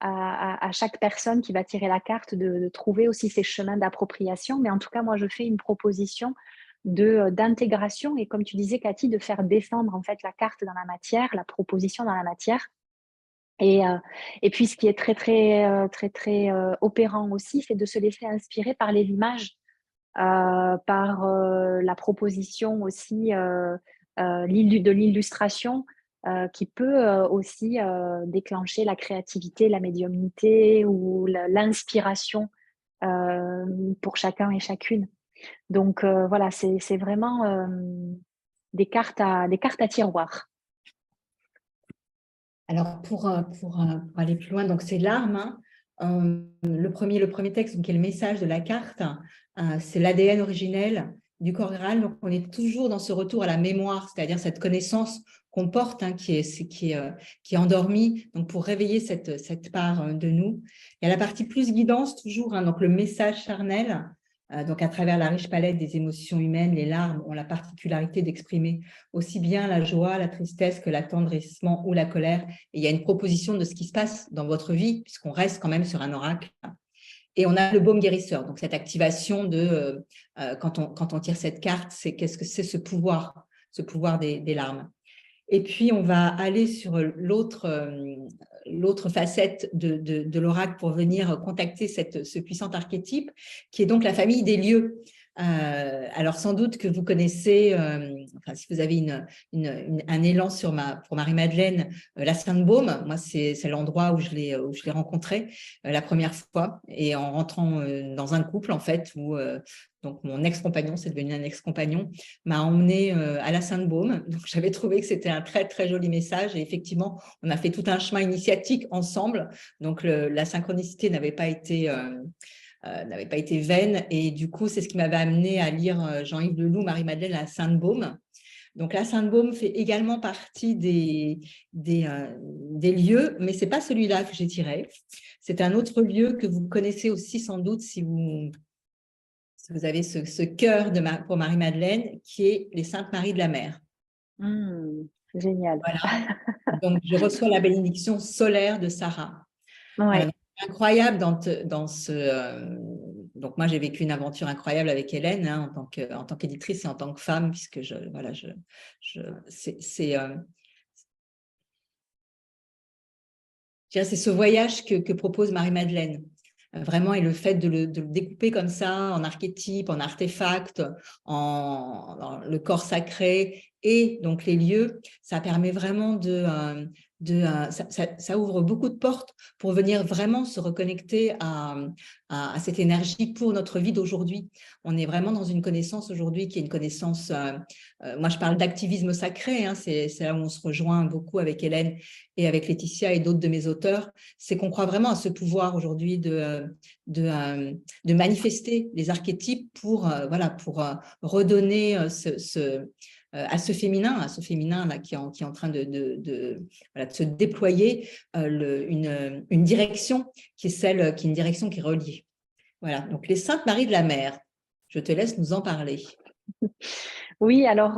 à chaque personne qui va tirer la carte de trouver aussi ses chemins d'appropriation. Mais en tout cas, moi, je fais une proposition d'intégration et comme tu disais, Cathy, de faire descendre en fait la carte dans la matière, la proposition dans la matière. Et, euh, et puis, ce qui est très opérant aussi, c'est de se laisser inspirer par les images, par la proposition aussi de l'illustration qui peut aussi déclencher la créativité, la médiumnité ou l'inspiration euh, pour chacun et chacune. Donc voilà, c'est vraiment des cartes à tiroir. Alors, pour aller plus loin, donc c'est l'arme. Hein. Le premier texte, donc, qui est le message de la carte, c'est l'ADN originel du corps Graal. Donc, on est toujours dans ce retour à la mémoire, c'est-à-dire cette connaissance qu'on porte, hein, qui est endormie, donc pour réveiller cette part de nous. Il y a la partie plus guidance, toujours, hein, donc le message charnel. Donc, à travers la riche palette des émotions humaines, les larmes ont la particularité d'exprimer aussi bien la joie, la tristesse que l'attendrissement ou la colère. Et il y a une proposition de ce qui se passe dans votre vie, puisqu'on reste quand même sur un oracle. Et on a le baume guérisseur, donc cette activation quand on tire cette carte, c'est qu'est-ce que c'est ce pouvoir des larmes. Et puis, on va aller sur l'autre facette de l'oracle pour venir contacter ce puissant archétype, qui est donc la famille des lieux. Alors, sans doute que vous connaissez, enfin, si vous avez un élan pour Marie-Madeleine, la Sainte-Baume, moi, c'est l'endroit où je l'ai rencontrée la première fois, et en rentrant dans un couple, en fait, où donc mon ex-compagnon, c'est devenu un ex-compagnon, m'a emmené à la Sainte-Baume. Donc, j'avais trouvé que c'était un très, très joli message. Et effectivement, on a fait tout un chemin initiatique ensemble. Donc, la synchronicité n'avait pas été vaine. Et du coup, c'est ce qui m'avait amené à lire Jean-Yves Leloup, Marie-Madeleine à la Sainte-Baume. Donc, la Sainte-Baume fait également partie des lieux, mais ce n'est pas celui-là que j'ai tiré. C'est un autre lieu que vous connaissez aussi sans doute si vous avez ce cœur pour Marie-Madeleine, qui est les Saintes Maries de la Mer. Génial. Voilà. Donc, je reçois la bénédiction solaire de Sarah. Ouais. Incroyable dans ce... donc, moi, j'ai vécu une aventure incroyable avec Hélène, hein, en tant qu'éditrice et en tant que femme, puisque c'est ce voyage que propose Marie-Madeleine. Vraiment, et le fait de le découper comme ça, en archétypes, en artefacts, en le corps sacré et donc les lieux, ça permet vraiment de ça ouvre beaucoup de portes pour venir vraiment se reconnecter à cette énergie pour notre vie d'aujourd'hui. On est vraiment dans une connaissance aujourd'hui qui est une connaissance, moi je parle d'activisme sacré, hein, c'est là où on se rejoint beaucoup avec Hélène et avec Laetitia et d'autres de mes auteurs, c'est qu'on croit vraiment à ce pouvoir aujourd'hui de manifester les archétypes pour, voilà, pour redonner à ce féminin là, qui est en train voilà, de se déployer une direction qui est une direction qui est reliée. Voilà, donc les Saintes Maries de la Mer, je te laisse nous en parler. Oui, alors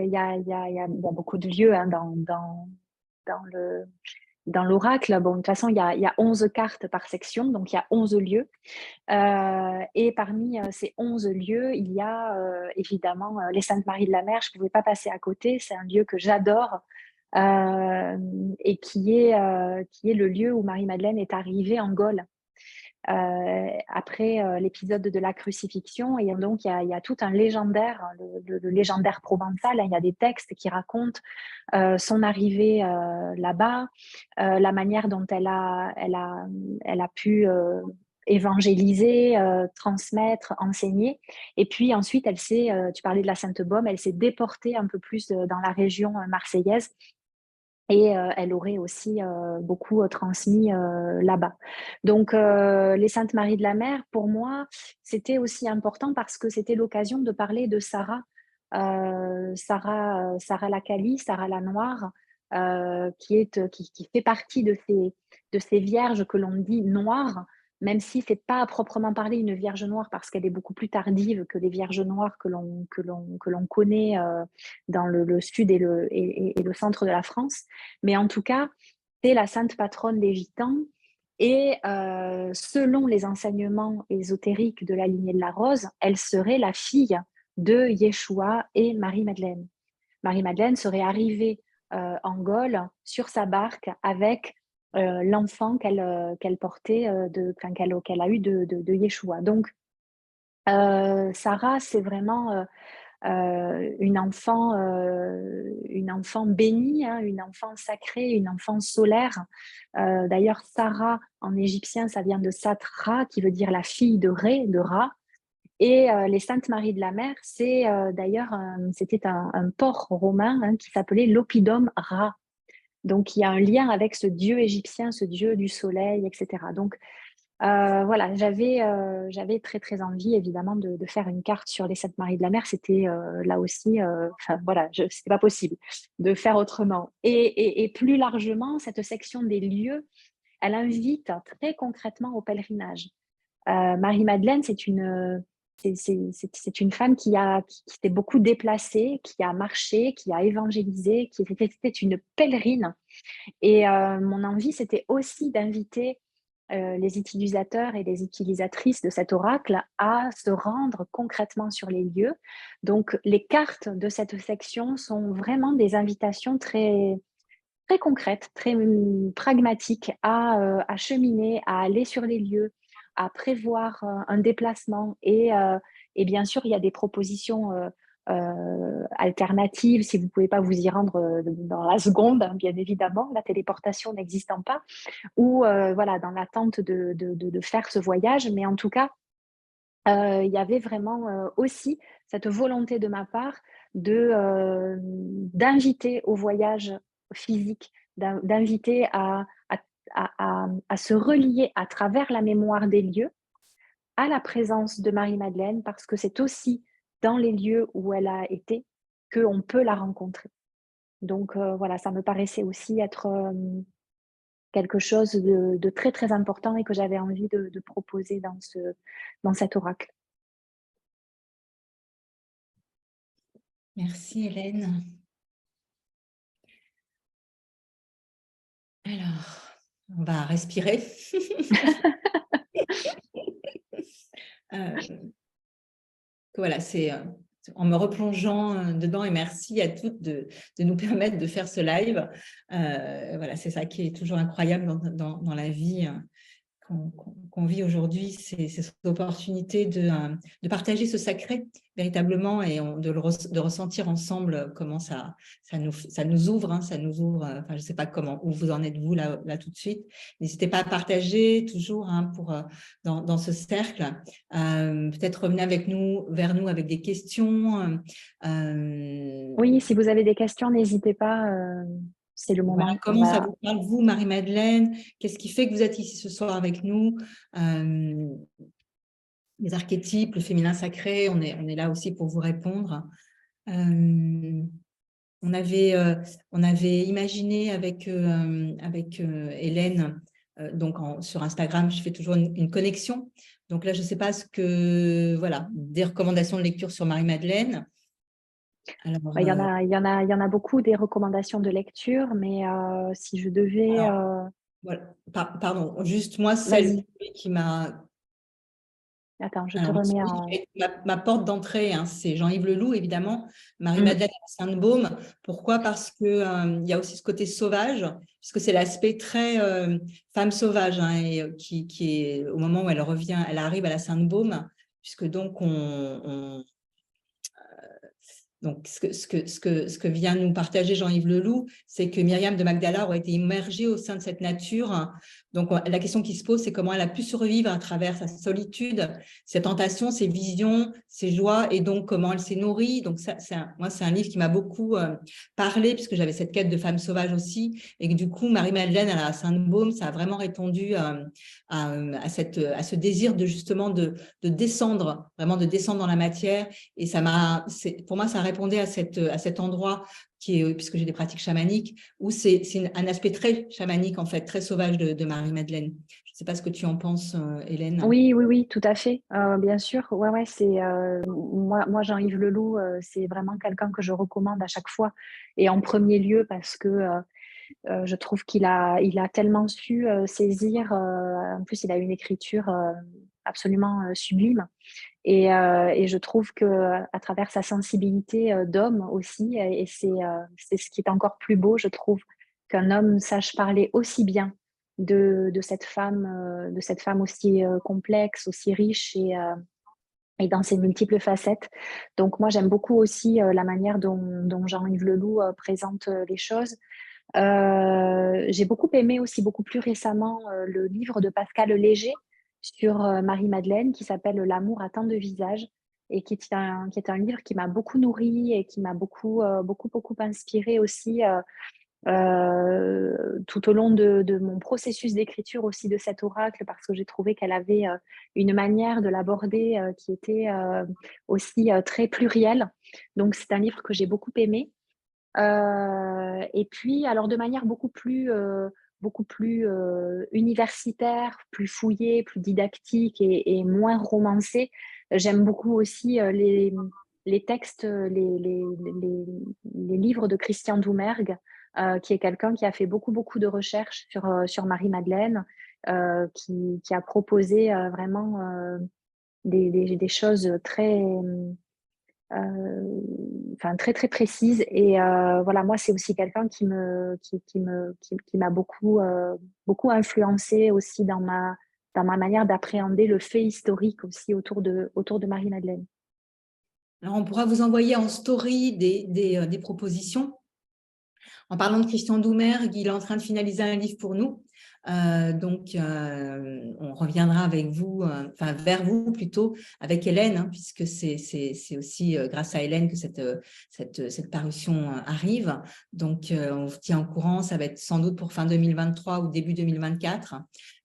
il y a beaucoup de lieux hein, dans l'oracle. Bon, de toute façon, il y a 11 cartes par section, donc il y a 11 lieux. Et parmi ces 11 lieux, il y a évidemment les Saintes Maries de la Mer. Je ne pouvais pas passer à côté. C'est un lieu que j'adore et qui est le lieu où Marie-Madeleine est arrivée en Gaule. Après l'épisode de la crucifixion, et donc il y a tout un légendaire, le légendaire provençal. Il y a des textes qui racontent son arrivée là-bas, la manière dont elle a pu évangéliser, transmettre, enseigner. Et puis ensuite, tu parlais de la Sainte-Baume, elle s'est déportée un peu plus dans la région marseillaise. Et elle aurait aussi beaucoup transmis là-bas. Donc, les Saintes Maries de la Mer, pour moi, c'était aussi important parce que c'était l'occasion de parler de Sarah, Sarah Lacali, Sarah la Noire, qui fait partie de ces vierges que l'on dit noires, même si ce n'est pas à proprement parler une vierge noire parce qu'elle est beaucoup plus tardive que les vierges noires que l'on connaît dans le sud et le centre de la France. Mais en tout cas, c'est la sainte patronne des Gitans. Et selon les enseignements ésotériques de la lignée de la Rose, elle serait la fille de Yeshua et Marie-Madeleine. Marie-Madeleine serait arrivée en Gaule sur sa barque avec l'enfant qu'elle portait, qu'elle a eu de Yeshua. Donc, Sarah, c'est vraiment une enfant bénie, hein, une enfant sacrée, une enfant solaire. D'ailleurs, Sarah, en égyptien, ça vient de Satra, qui veut dire la fille de Ré, de Ra. Et les Saintes Maries de la Mer, d'ailleurs, c'était un port romain hein, qui s'appelait l'Oppidum Ra. Donc, il y a un lien avec ce dieu égyptien, ce dieu du soleil, etc. Donc, voilà, j'avais très très envie évidemment de faire une carte sur les Saintes Maries de la Mer. C'était là aussi, voilà, c'était pas possible de faire autrement. Et plus largement, cette section des lieux, elle invite très concrètement au pèlerinage. Marie-Madeleine, c'est une femme qui s'est beaucoup déplacée, qui a marché, qui a évangélisé, c'était une pèlerine. Et mon envie, c'était aussi d'inviter les utilisateurs et les utilisatrices de cet oracle à se rendre concrètement sur les lieux. Donc, les cartes de cette section sont vraiment des invitations très, très concrètes, très pragmatiques à cheminer, à aller sur les lieux, à prévoir un déplacement. Et bien sûr, il y a des propositions alternatives si vous ne pouvez pas vous y rendre dans la seconde, hein, bien évidemment, la téléportation n'existant pas, ou voilà, dans l'attente de faire ce voyage. Mais en tout cas, il y avait vraiment aussi cette volonté de ma part d'inviter au voyage physique, d'inviter à se relier à travers la mémoire des lieux à la présence de Marie-Madeleine, parce que c'est aussi dans les lieux où elle a été qu'on peut la rencontrer. Donc voilà, ça me paraissait aussi être quelque chose de très très important et que j'avais envie de proposer dans cet oracle. Merci Hélène. Alors, on va respirer. Voilà, c'est en me replongeant dedans, et merci à toutes de nous permettre de faire ce live. Voilà, c'est ça qui est toujours incroyable dans la vie, qu'on vit aujourd'hui, c'est cette opportunité de partager ce sacré véritablement et de ressentir ensemble comment ça nous ouvre, hein, ça nous ouvre. Enfin, je ne sais pas où vous en êtes vous là tout de suite. N'hésitez pas à partager toujours, hein, dans ce cercle. Peut-être revenez vers nous avec des questions. Oui, si vous avez des questions, n'hésitez pas, c'est le Voilà, moment. On comment ça va... vous parle, vous, Marie-Madeleine? Qu'est-ce qui fait que vous êtes ici ce soir avec nous? Les archétypes, le féminin sacré, on est là aussi pour vous répondre. On avait imaginé avec Hélène, donc sur Instagram, je fais toujours une connexion. Donc là, je ne sais pas voilà, des recommandations de lecture sur Marie-Madeleine. Alors, Bah, il y en a beaucoup des recommandations de lecture, mais si je devais... voilà. Pardon, juste moi, celle Vas-y, qui m'a... attends, je te Alors, remets celui qui en... a été ma porte d'entrée, hein, c'est Jean-Yves Leloup, évidemment. Mm. Marie-Madeleine Sainte-Baume. Pourquoi? Parce que il y a aussi ce côté sauvage, puisque c'est l'aspect très femme sauvage, hein, et qui est au moment où elle revient, elle arrive à la Sainte-Baume, puisque donc donc, ce que vient nous partager Jean-Yves Leloup, c'est que Myriam de Magdala aurait été immergée au sein de cette nature. Donc, la question qui se pose, c'est comment elle a pu survivre à travers sa solitude, ses tentations, ses visions, ses joies, et donc comment elle s'est nourrie. Donc, moi, c'est un livre qui m'a beaucoup parlé, puisque j'avais cette quête de femme sauvage aussi, et que du coup, Marie-Madeleine à la Sainte-Baume, ça a vraiment répondu à ce désir de justement de descendre, vraiment de descendre dans la matière. Et pour moi, ça répondait à cet endroit qui est, puisque j'ai des pratiques chamaniques, où c'est un aspect très chamanique, en fait, très sauvage de Marie-Madeleine. Je ne sais pas ce que tu en penses, Hélène. Oui, oui, oui, tout à fait. Bien sûr. Ouais, ouais, c'est moi, Jean-Yves Leloup, c'est vraiment quelqu'un que je recommande à chaque fois. Et en premier lieu parce que je trouve il a tellement su saisir. En plus, il a une écriture absolument sublime. Et je trouve que à travers sa sensibilité d'homme aussi, et c'est ce qui est encore plus beau, je trouve, qu'un homme sache parler aussi bien de cette femme aussi complexe, aussi riche et dans ses multiples facettes. Donc moi, j'aime beaucoup aussi la manière dont Jean-Yves Leloup présente les choses. J'ai beaucoup aimé aussi, beaucoup plus récemment, le livre de Pascal Léger sur Marie-Madeleine qui s'appelle L'amour à tant de visages et qui est un livre qui m'a beaucoup nourri et qui m'a beaucoup inspiré aussi tout au long de mon processus d'écriture aussi de cet oracle parce que j'ai trouvé qu'elle avait une manière de l'aborder qui était aussi très plurielle. Donc c'est un livre que j'ai beaucoup aimé. Et puis, alors de manière beaucoup plus universitaire, plus fouillée, plus didactique et moins romancée, j'aime beaucoup aussi les textes, les livres de Christian Doumergue, qui est quelqu'un qui a fait beaucoup de recherches sur Marie-Madeleine, qui a proposé vraiment des choses très précise. Et voilà, moi, c'est aussi quelqu'un qui m'a beaucoup influencé aussi dans ma manière d'appréhender le fait historique aussi autour de Marie-Madeleine. Alors, on pourra vous envoyer en story des propositions. En parlant de Christian Doumergue, il est en train de finaliser un livre pour nous. Donc, on reviendra avec vous, vers vous plutôt, avec Hélène, hein, puisque c'est aussi grâce à Hélène que cette parution arrive. Donc, on vous tient au courant, ça va être sans doute pour fin 2023 ou début 2024.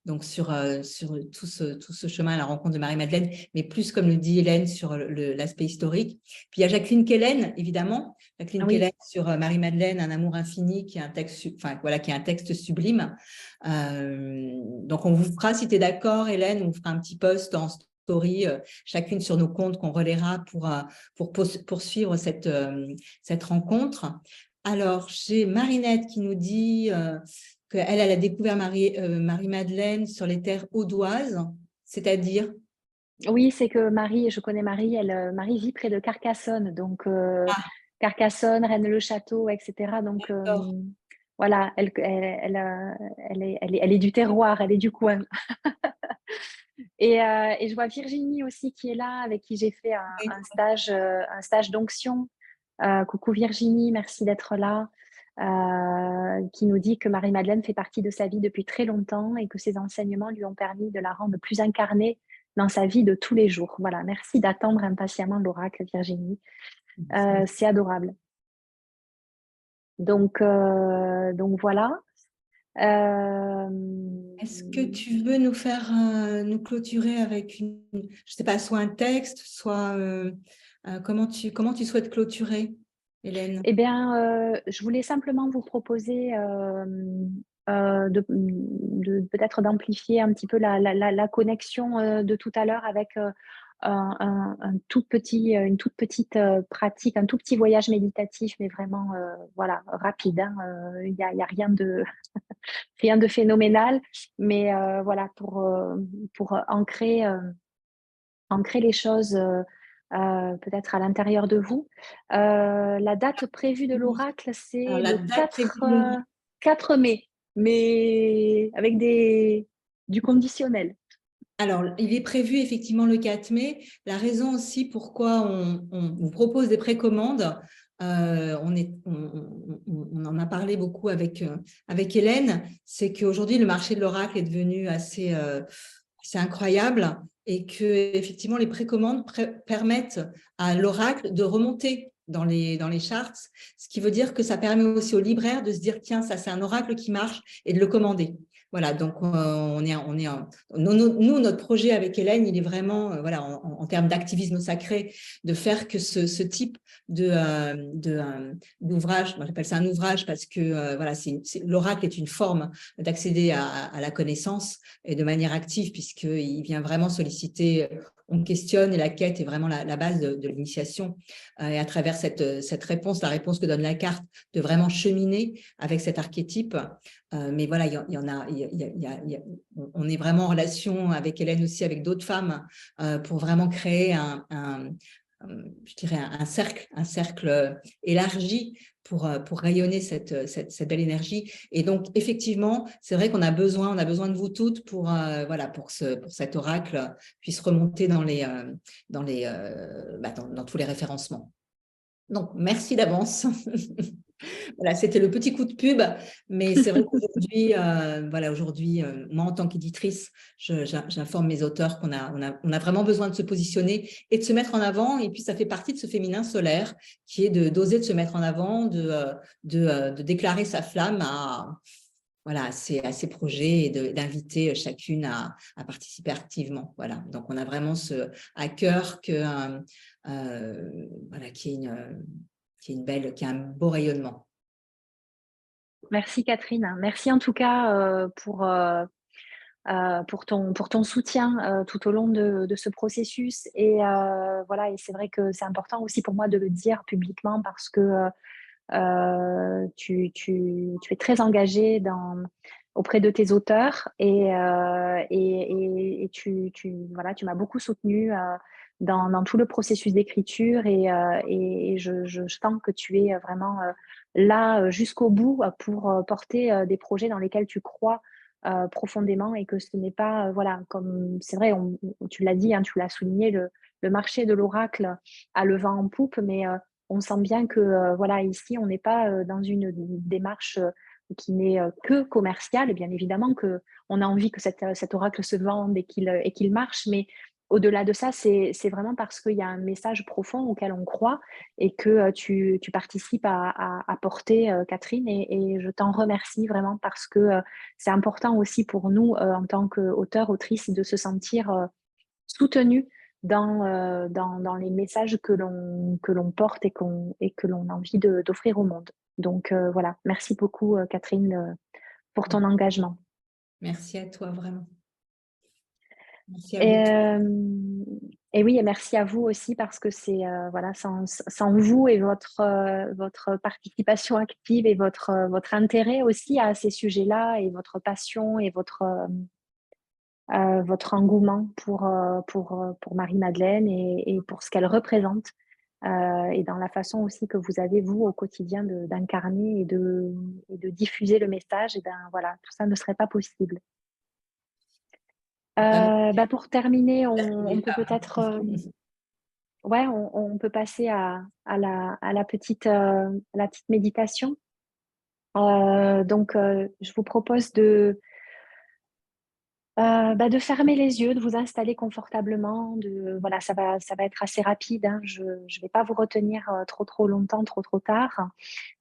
Donc, sur tout ce chemin à la rencontre de Marie-Madeleine, mais plus, comme le dit Hélène, sur l'aspect historique. Puis, il y a Jacqueline Kellen, évidemment. Jacqueline Oui. Kellen sur Marie-Madeleine, Un amour infini, qui est un texte, qui est un texte sublime. Donc, on vous fera, si tu es d'accord, Hélène, on vous fera un petit post en story, chacune sur nos comptes qu'on relaiera pour poursuivre cette rencontre. Alors, j'ai Marinette qui nous dit qu'elle a découvert Marie-Madeleine sur les terres audoises, c'est-à-dire… Oui, c'est que je connais Marie, Marie vit près de Carcassonne, donc Carcassonne, Rennes-le-Château, etc. Donc D'accord. voilà, elle est du terroir, elle est du coin. Et je vois Virginie aussi qui est là, avec qui j'ai fait un stage d'onction. Coucou Virginie, merci d'être là. Qui nous dit que Marie-Madeleine fait partie de sa vie depuis très longtemps et que ses enseignements lui ont permis de la rendre plus incarnée dans sa vie de tous les jours. Voilà, merci d'attendre impatiemment l'oracle, Virginie. C'est adorable. Donc voilà. Est-ce que tu veux nous faire nous clôturer avec je sais pas, soit un texte, soit comment tu souhaites clôturer, Hélène? Eh bien, je voulais simplement vous proposer peut-être d'amplifier un petit peu la connexion de tout à l'heure avec une toute petite pratique, un tout petit voyage méditatif, mais vraiment voilà, rapide. Hein, y a rien rien de phénoménal, mais voilà, pour ancrer les choses peut-être à l'intérieur de vous. La date prévue de Oui. l'oracle, Alors, c'est la le date prévue de l'oracle. 4 mai, mais avec du conditionnel. Alors, il est prévu effectivement le 4 mai. La raison aussi pourquoi on vous propose des précommandes, on en a parlé beaucoup avec Hélène, c'est qu'aujourd'hui, le marché de l'oracle est devenu assez incroyable et que effectivement les précommandes permettent à l'oracle de remonter dans les charts, ce qui veut dire que ça permet aussi aux libraires de se dire tiens, ça c'est un oracle qui marche et de le commander. Voilà, donc nous, notre projet avec Hélène, il est vraiment, voilà, en termes d'activisme sacré, de faire que ce type d'ouvrage, moi j'appelle ça un ouvrage parce que voilà, l'oracle est une forme d'accéder à la connaissance et de manière active, puisqu'il vient vraiment solliciter, on questionne et la quête est vraiment la base de l'initiation. Et à travers cette réponse, la réponse que donne la carte, de vraiment cheminer avec cet archétype. Mais voilà, on est vraiment en relation avec Hélène aussi, avec d'autres femmes, pour vraiment créer je dirais un cercle élargi pour rayonner cette belle énergie. Et donc, effectivement, c'est vrai qu'on a besoin de vous toutes voilà, pour cet oracle puisse remonter dans tous les référencements. Donc, merci d'avance. Voilà, c'était le petit coup de pub, mais c'est vrai qu'aujourd'hui, moi en tant qu'éditrice, j'informe mes auteurs qu'on a vraiment besoin de se positionner et de se mettre en avant. Et puis, ça fait partie de ce féminin solaire qui est d'oser de se mettre en avant, de déclarer sa flamme à ces projets et d'inviter chacune à participer activement. Voilà. Donc, on a vraiment à cœur qu'il y ait un beau rayonnement. Merci Catherine. Merci en tout cas pour ton soutien tout au long de ce processus. Et voilà, et c'est vrai que c'est important aussi pour moi de le dire publiquement parce que tu es très engagée auprès de tes auteurs et voilà, tu m'as beaucoup soutenue dans tout le processus d'écriture et je sens que tu es vraiment là jusqu'au bout pour porter des projets dans lesquels tu crois profondément et que ce n'est pas, voilà, comme c'est vrai, tu l'as dit, hein, tu l'as souligné, le marché de l'oracle a le vent en poupe, mais on sent bien que voilà, ici, on n'est pas dans une démarche qui n'est que commerciale. Bien évidemment qu'on a envie que cet oracle se vende et qu'il marche, mais au-delà de ça, c'est vraiment parce qu'il y a un message profond auquel on croit et que tu participes à porter, Catherine, et je t'en remercie vraiment parce que c'est important aussi pour nous, en tant qu'auteurs, autrices, de se sentir soutenus dans les messages que l'on porte et que l'on a envie d'offrir au monde. Donc voilà, merci beaucoup Catherine pour ton engagement. Merci à toi, vraiment. Merci à Et, vous. et oui, et merci à vous aussi parce que c'est voilà, sans vous et votre participation active et votre intérêt aussi à ces sujets-là et votre passion et votre engouement pour Marie-Madeleine et pour ce qu'elle représente et dans la façon aussi que vous avez, vous, au quotidien, d'incarner et de diffuser le message, et ben voilà, tout ça ne serait pas possible. Pour terminer, on peut Ah, peut-être, ouais, on peut passer à la petite méditation. Je vous propose de fermer les yeux, de vous installer confortablement, voilà, ça va être assez rapide, hein. Je vais pas vous retenir, trop longtemps, trop tard,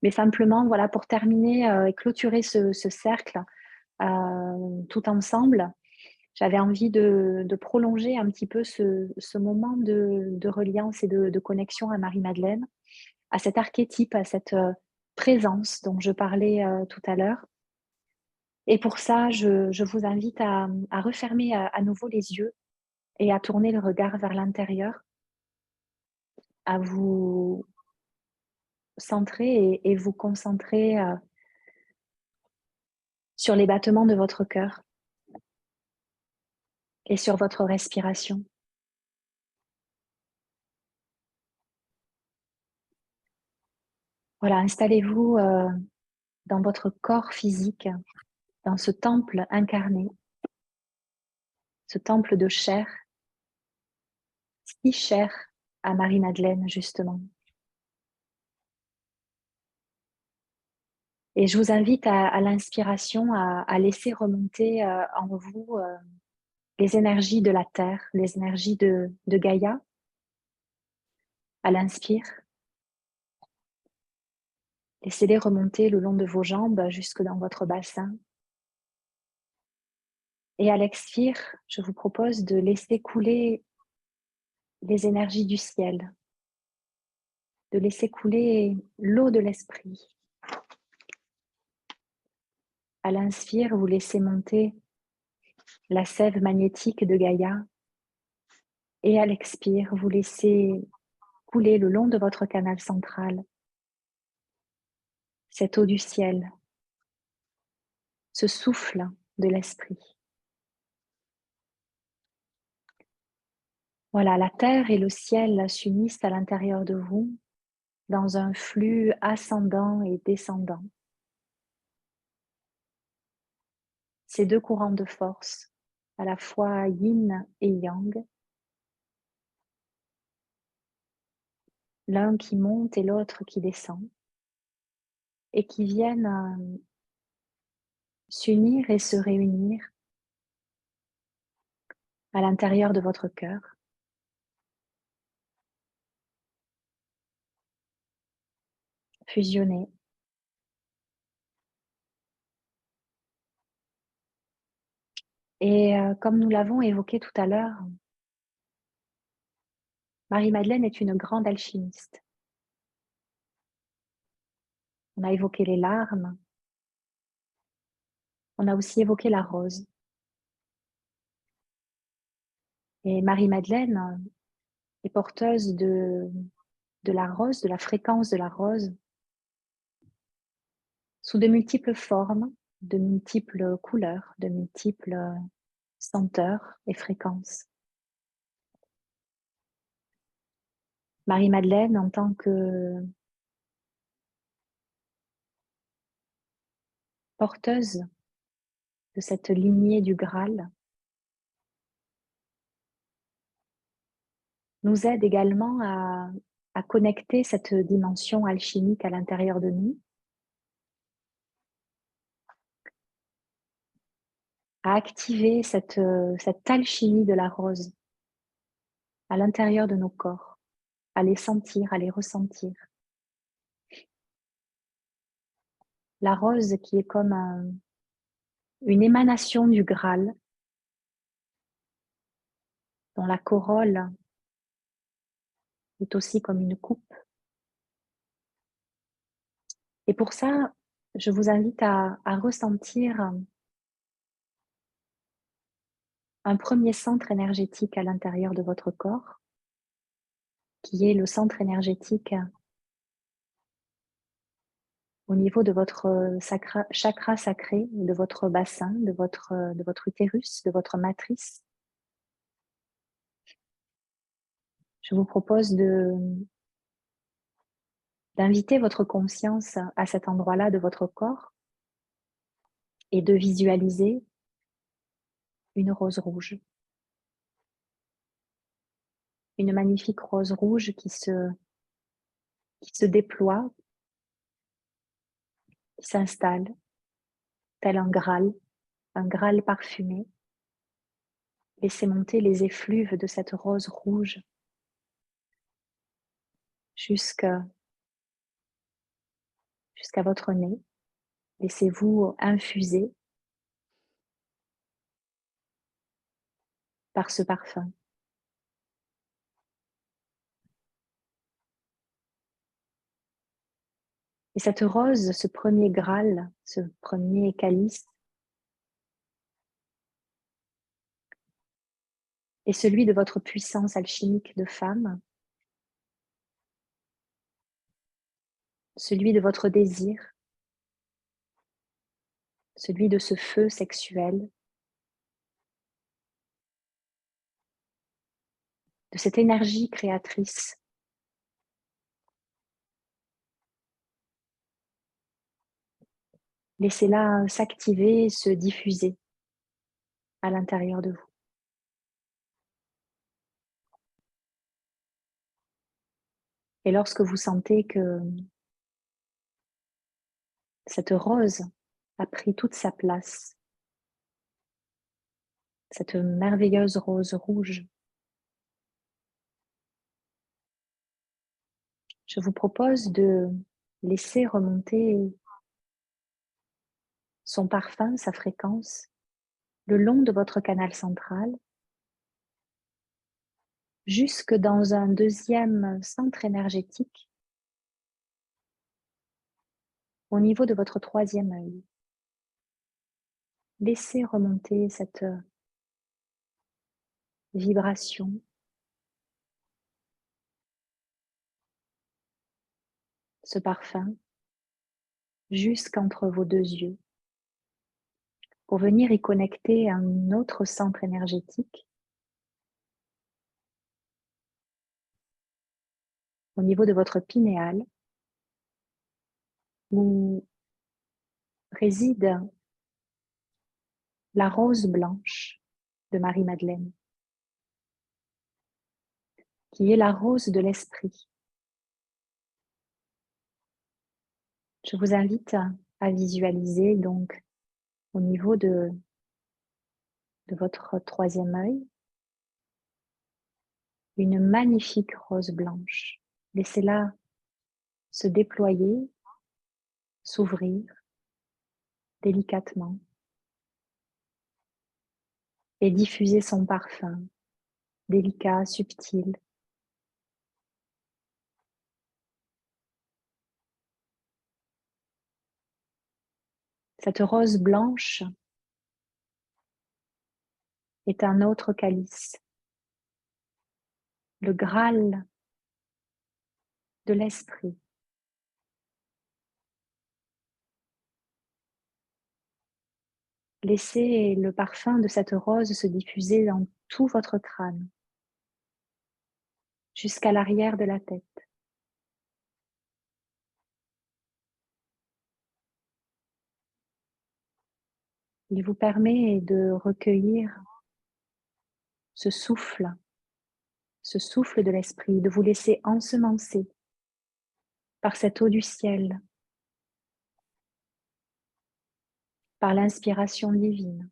mais simplement, voilà, pour terminer, et clôturer ce cercle, tout ensemble. J'avais envie de prolonger un petit peu ce moment de reliance et de connexion à Marie-Madeleine, à cet archétype, à cette, présence dont je parlais, tout à l'heure. Et pour ça, je vous invite à refermer à nouveau les yeux et à tourner le regard vers l'intérieur, à vous centrer et vous concentrer, sur les battements de votre cœur et sur votre respiration. Voilà, installez-vous, dans votre corps physique, dans ce temple incarné, ce temple de chair, si cher à Marie-Madeleine justement. Et je vous invite à l'inspiration à laisser remonter, en vous, les énergies de la terre, les énergies de Gaïa. À l'inspire, laissez-les remonter le long de vos jambes jusque dans votre bassin. Et à l'expire, je vous propose de laisser couler les énergies du ciel, de laisser couler l'eau de l'esprit. À l'inspire, vous laissez monter la sève magnétique de Gaïa. Et à l'expire, vous laissez couler le long de votre canal central cette eau du ciel, ce souffle de l'esprit. Voilà, la terre et le ciel s'unissent à l'intérieur de vous dans un flux ascendant et descendant. Ces deux courants de force, à la fois yin et yang, l'un qui monte et l'autre qui descend, et qui viennent s'unir et se réunir à l'intérieur de votre cœur. Fusionner. Et comme nous l'avons évoqué tout à l'heure, Marie-Madeleine est une grande alchimiste. On a évoqué les larmes, on a aussi évoqué la rose. Et Marie-Madeleine est porteuse de la rose, de la fréquence de la rose, sous de multiples formes, de multiples couleurs, de multiples senteurs et fréquences. Marie-Madeleine, en tant que porteuse de cette lignée du Graal, nous aide également à connecter cette dimension alchimique à l'intérieur de nous, à activer cette alchimie de la rose à l'intérieur de nos corps, à les sentir, à les ressentir. La rose qui est comme une émanation du Graal, dont la corolle est aussi comme une coupe. Et pour ça, je vous invite à ressentir un premier centre énergétique à l'intérieur de votre corps, qui est le centre énergétique au niveau de votre chakra sacré, de votre bassin, de votre utérus, de votre matrice. Je vous propose d'inviter votre conscience à cet endroit-là de votre corps et de visualiser une rose rouge. Une magnifique rose rouge qui se déploie, qui s'installe, tel un Graal parfumé. Laissez monter les effluves de cette rose rouge jusqu'à votre nez. Laissez-vous infuser par ce parfum. Et cette rose, ce premier Graal, ce premier calice, est celui de votre puissance alchimique de femme, celui de votre désir, celui de ce feu sexuel, de cette énergie créatrice. Laissez-la s'activer, se diffuser à l'intérieur de vous. Et lorsque vous sentez que cette rose a pris toute sa place, cette merveilleuse rose rouge, je vous propose de laisser remonter son parfum, sa fréquence, le long de votre canal central, jusque dans un deuxième centre énergétique, au niveau de votre troisième œil. Laissez remonter cette vibration, ce parfum, jusqu'entre vos deux yeux, pour venir y connecter un autre centre énergétique au niveau de votre pinéal, où réside la rose blanche de Marie-Madeleine, qui est la rose de l'esprit. Je vous invite à visualiser donc au niveau de votre troisième œil une magnifique rose blanche. Laissez-la se déployer, s'ouvrir délicatement et diffuser son parfum délicat, subtil. Cette rose blanche est un autre calice, le Graal de l'esprit. Laissez le parfum de cette rose se diffuser dans tout votre crâne, jusqu'à l'arrière de la tête. Il vous permet de recueillir ce souffle de l'esprit, de vous laisser ensemencer par cette eau du ciel, par l'inspiration divine,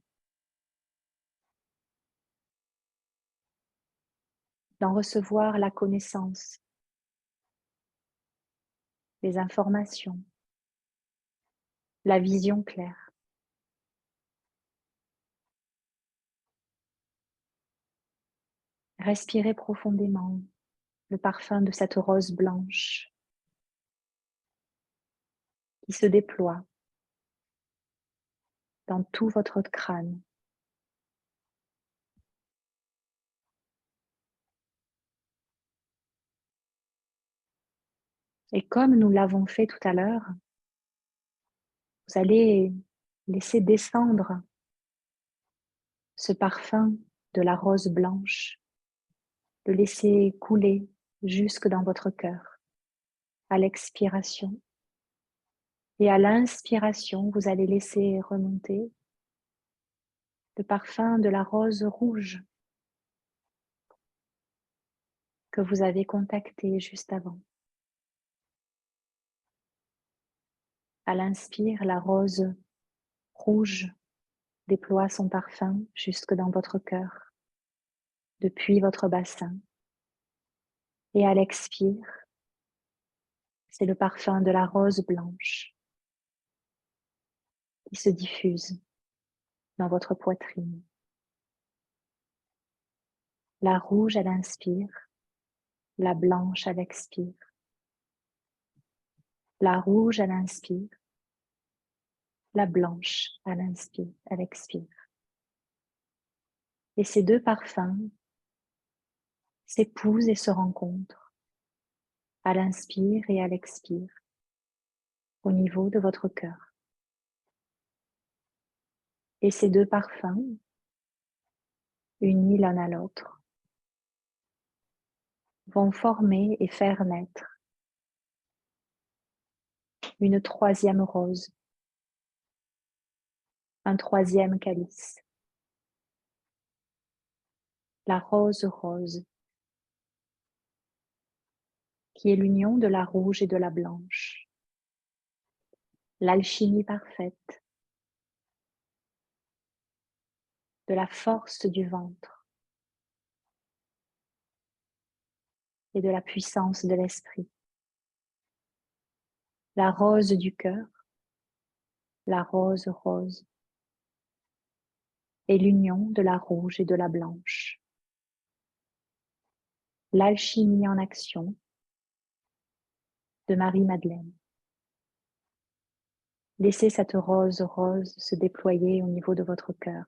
d'en recevoir la connaissance, les informations, la vision claire. Respirez profondément le parfum de cette rose blanche qui se déploie dans tout votre crâne. Et comme nous l'avons fait tout à l'heure, vous allez laisser descendre ce parfum de la rose blanche, le laisser couler jusque dans votre cœur à l'expiration. Et à l'inspiration, vous allez laisser remonter le parfum de la rose rouge que vous avez contacté juste avant. À l'inspire, la rose rouge déploie son parfum jusque dans votre cœur, depuis votre bassin. Et à l'expire, c'est le parfum de la rose blanche qui se diffuse dans votre poitrine. La rouge à l'inspire, la blanche à l'expire. La rouge à l'inspire, la blanche à l'expire. Et ces deux parfums s'épousent et se rencontrent à l'inspire et à l'expire au niveau de votre cœur. Et ces deux parfums, unis l'un à l'autre, vont former et faire naître une troisième rose, un troisième calice, la rose rose, qui est l'union de la rouge et de la blanche, l'alchimie parfaite de la force du ventre et de la puissance de l'esprit, la rose du cœur, la rose rose, et l'union de la rouge et de la blanche, l'alchimie en action de Marie-Madeleine. Laissez cette rose rose se déployer au niveau de votre cœur.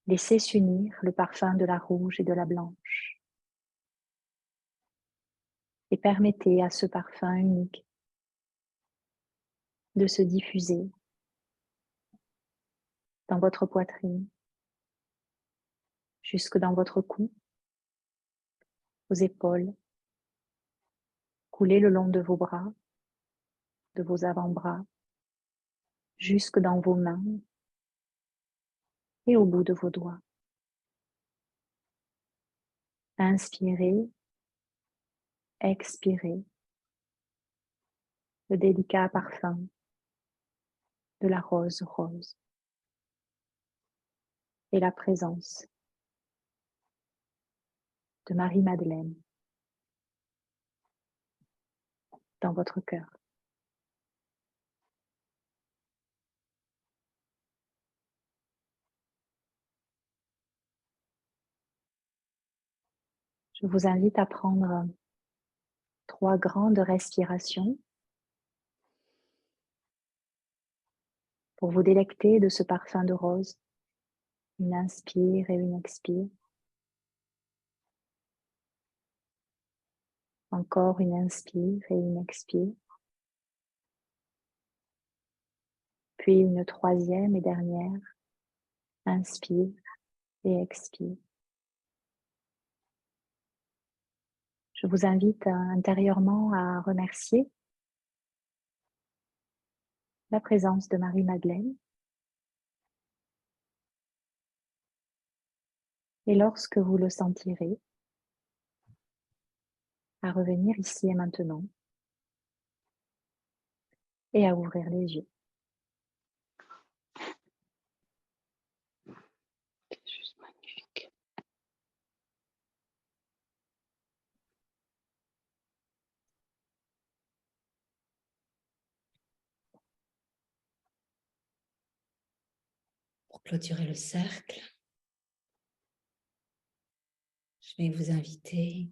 Laissez s'unir le parfum de la rouge et de la blanche. Et permettez à ce parfum unique de se diffuser dans votre poitrine, jusque dans votre cou, vos épaules, couler le long de vos bras, de vos avant-bras, jusque dans vos mains et au bout de vos doigts. Inspirez, expirez le délicat parfum de la rose rose et la présence de Marie-Madeleine dans votre cœur. Je vous invite à prendre 3 grandes respirations pour vous délecter de ce parfum de rose. Une inspire et une expire. Encore une inspire et une expire. Puis une troisième et dernière. Inspire et expire. Je vous invite intérieurement à remercier la présence de Marie-Madeleine. Et lorsque vous le sentirez, à revenir ici et maintenant et à ouvrir les yeux. C'est juste magnifique. Pour clôturer le cercle, je vais vous inviter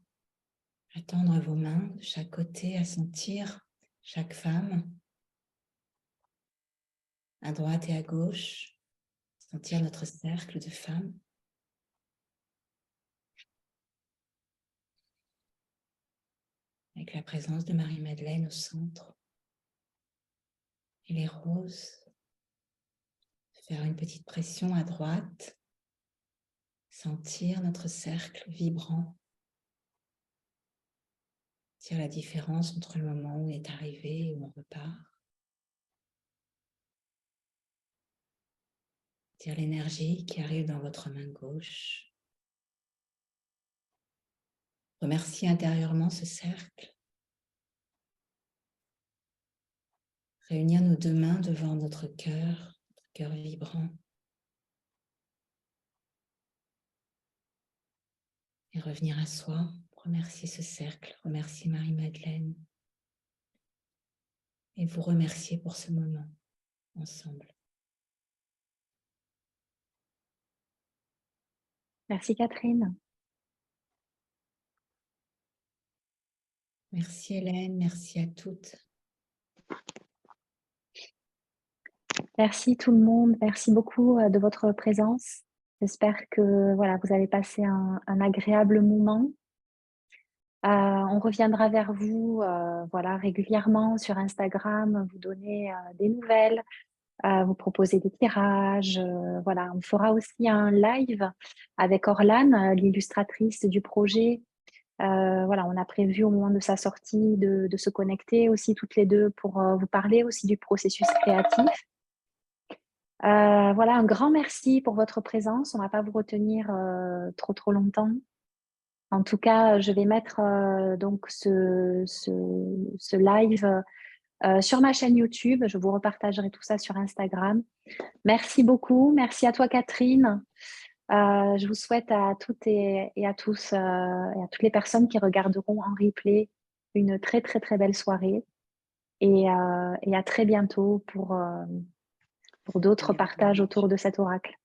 à tendre vos mains de chaque côté, à sentir chaque femme, à droite et à gauche, sentir notre cercle de femmes. Avec la présence de Marie-Madeleine au centre. Et les roses. Faire une petite pression à droite. Sentir notre cercle vibrant. Sentir la différence entre le moment où on est arrivé et où on repart. Sentir l'énergie qui arrive dans votre main gauche. Remerciez intérieurement ce cercle. Réunir nos deux mains devant notre cœur vibrant. Et revenir à soi. Remercier ce cercle. Remercier Marie-Madeleine. Et vous remercier pour ce moment ensemble. Merci Catherine. Merci Hélène, merci à toutes. Merci tout le monde, merci beaucoup de votre présence. J'espère que voilà, vous avez passé un agréable moment. On reviendra vers vous voilà, régulièrement sur Instagram, vous donner des nouvelles, vous proposer des tirages. Voilà. On fera aussi un live avec Orlane, l'illustratrice du projet. Voilà, on a prévu au moment de sa sortie de se connecter aussi toutes les deux pour vous parler aussi du processus créatif. Voilà, un grand merci pour votre présence. On ne va pas vous retenir trop longtemps. En tout cas, je vais mettre donc ce live sur ma chaîne YouTube. Je vous repartagerai tout ça sur Instagram. Merci beaucoup. Merci à toi, Catherine. Je vous souhaite à toutes et à tous et à toutes les personnes qui regarderont en replay une très belle soirée et à très bientôt pour d'autres partages autour de cet oracle.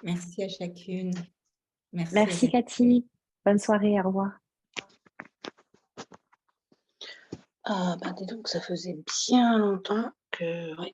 Merci à chacune. Merci Cathy. Bonne soirée. Au revoir. Ah, bah dis donc, ça faisait bien longtemps que... Ouais.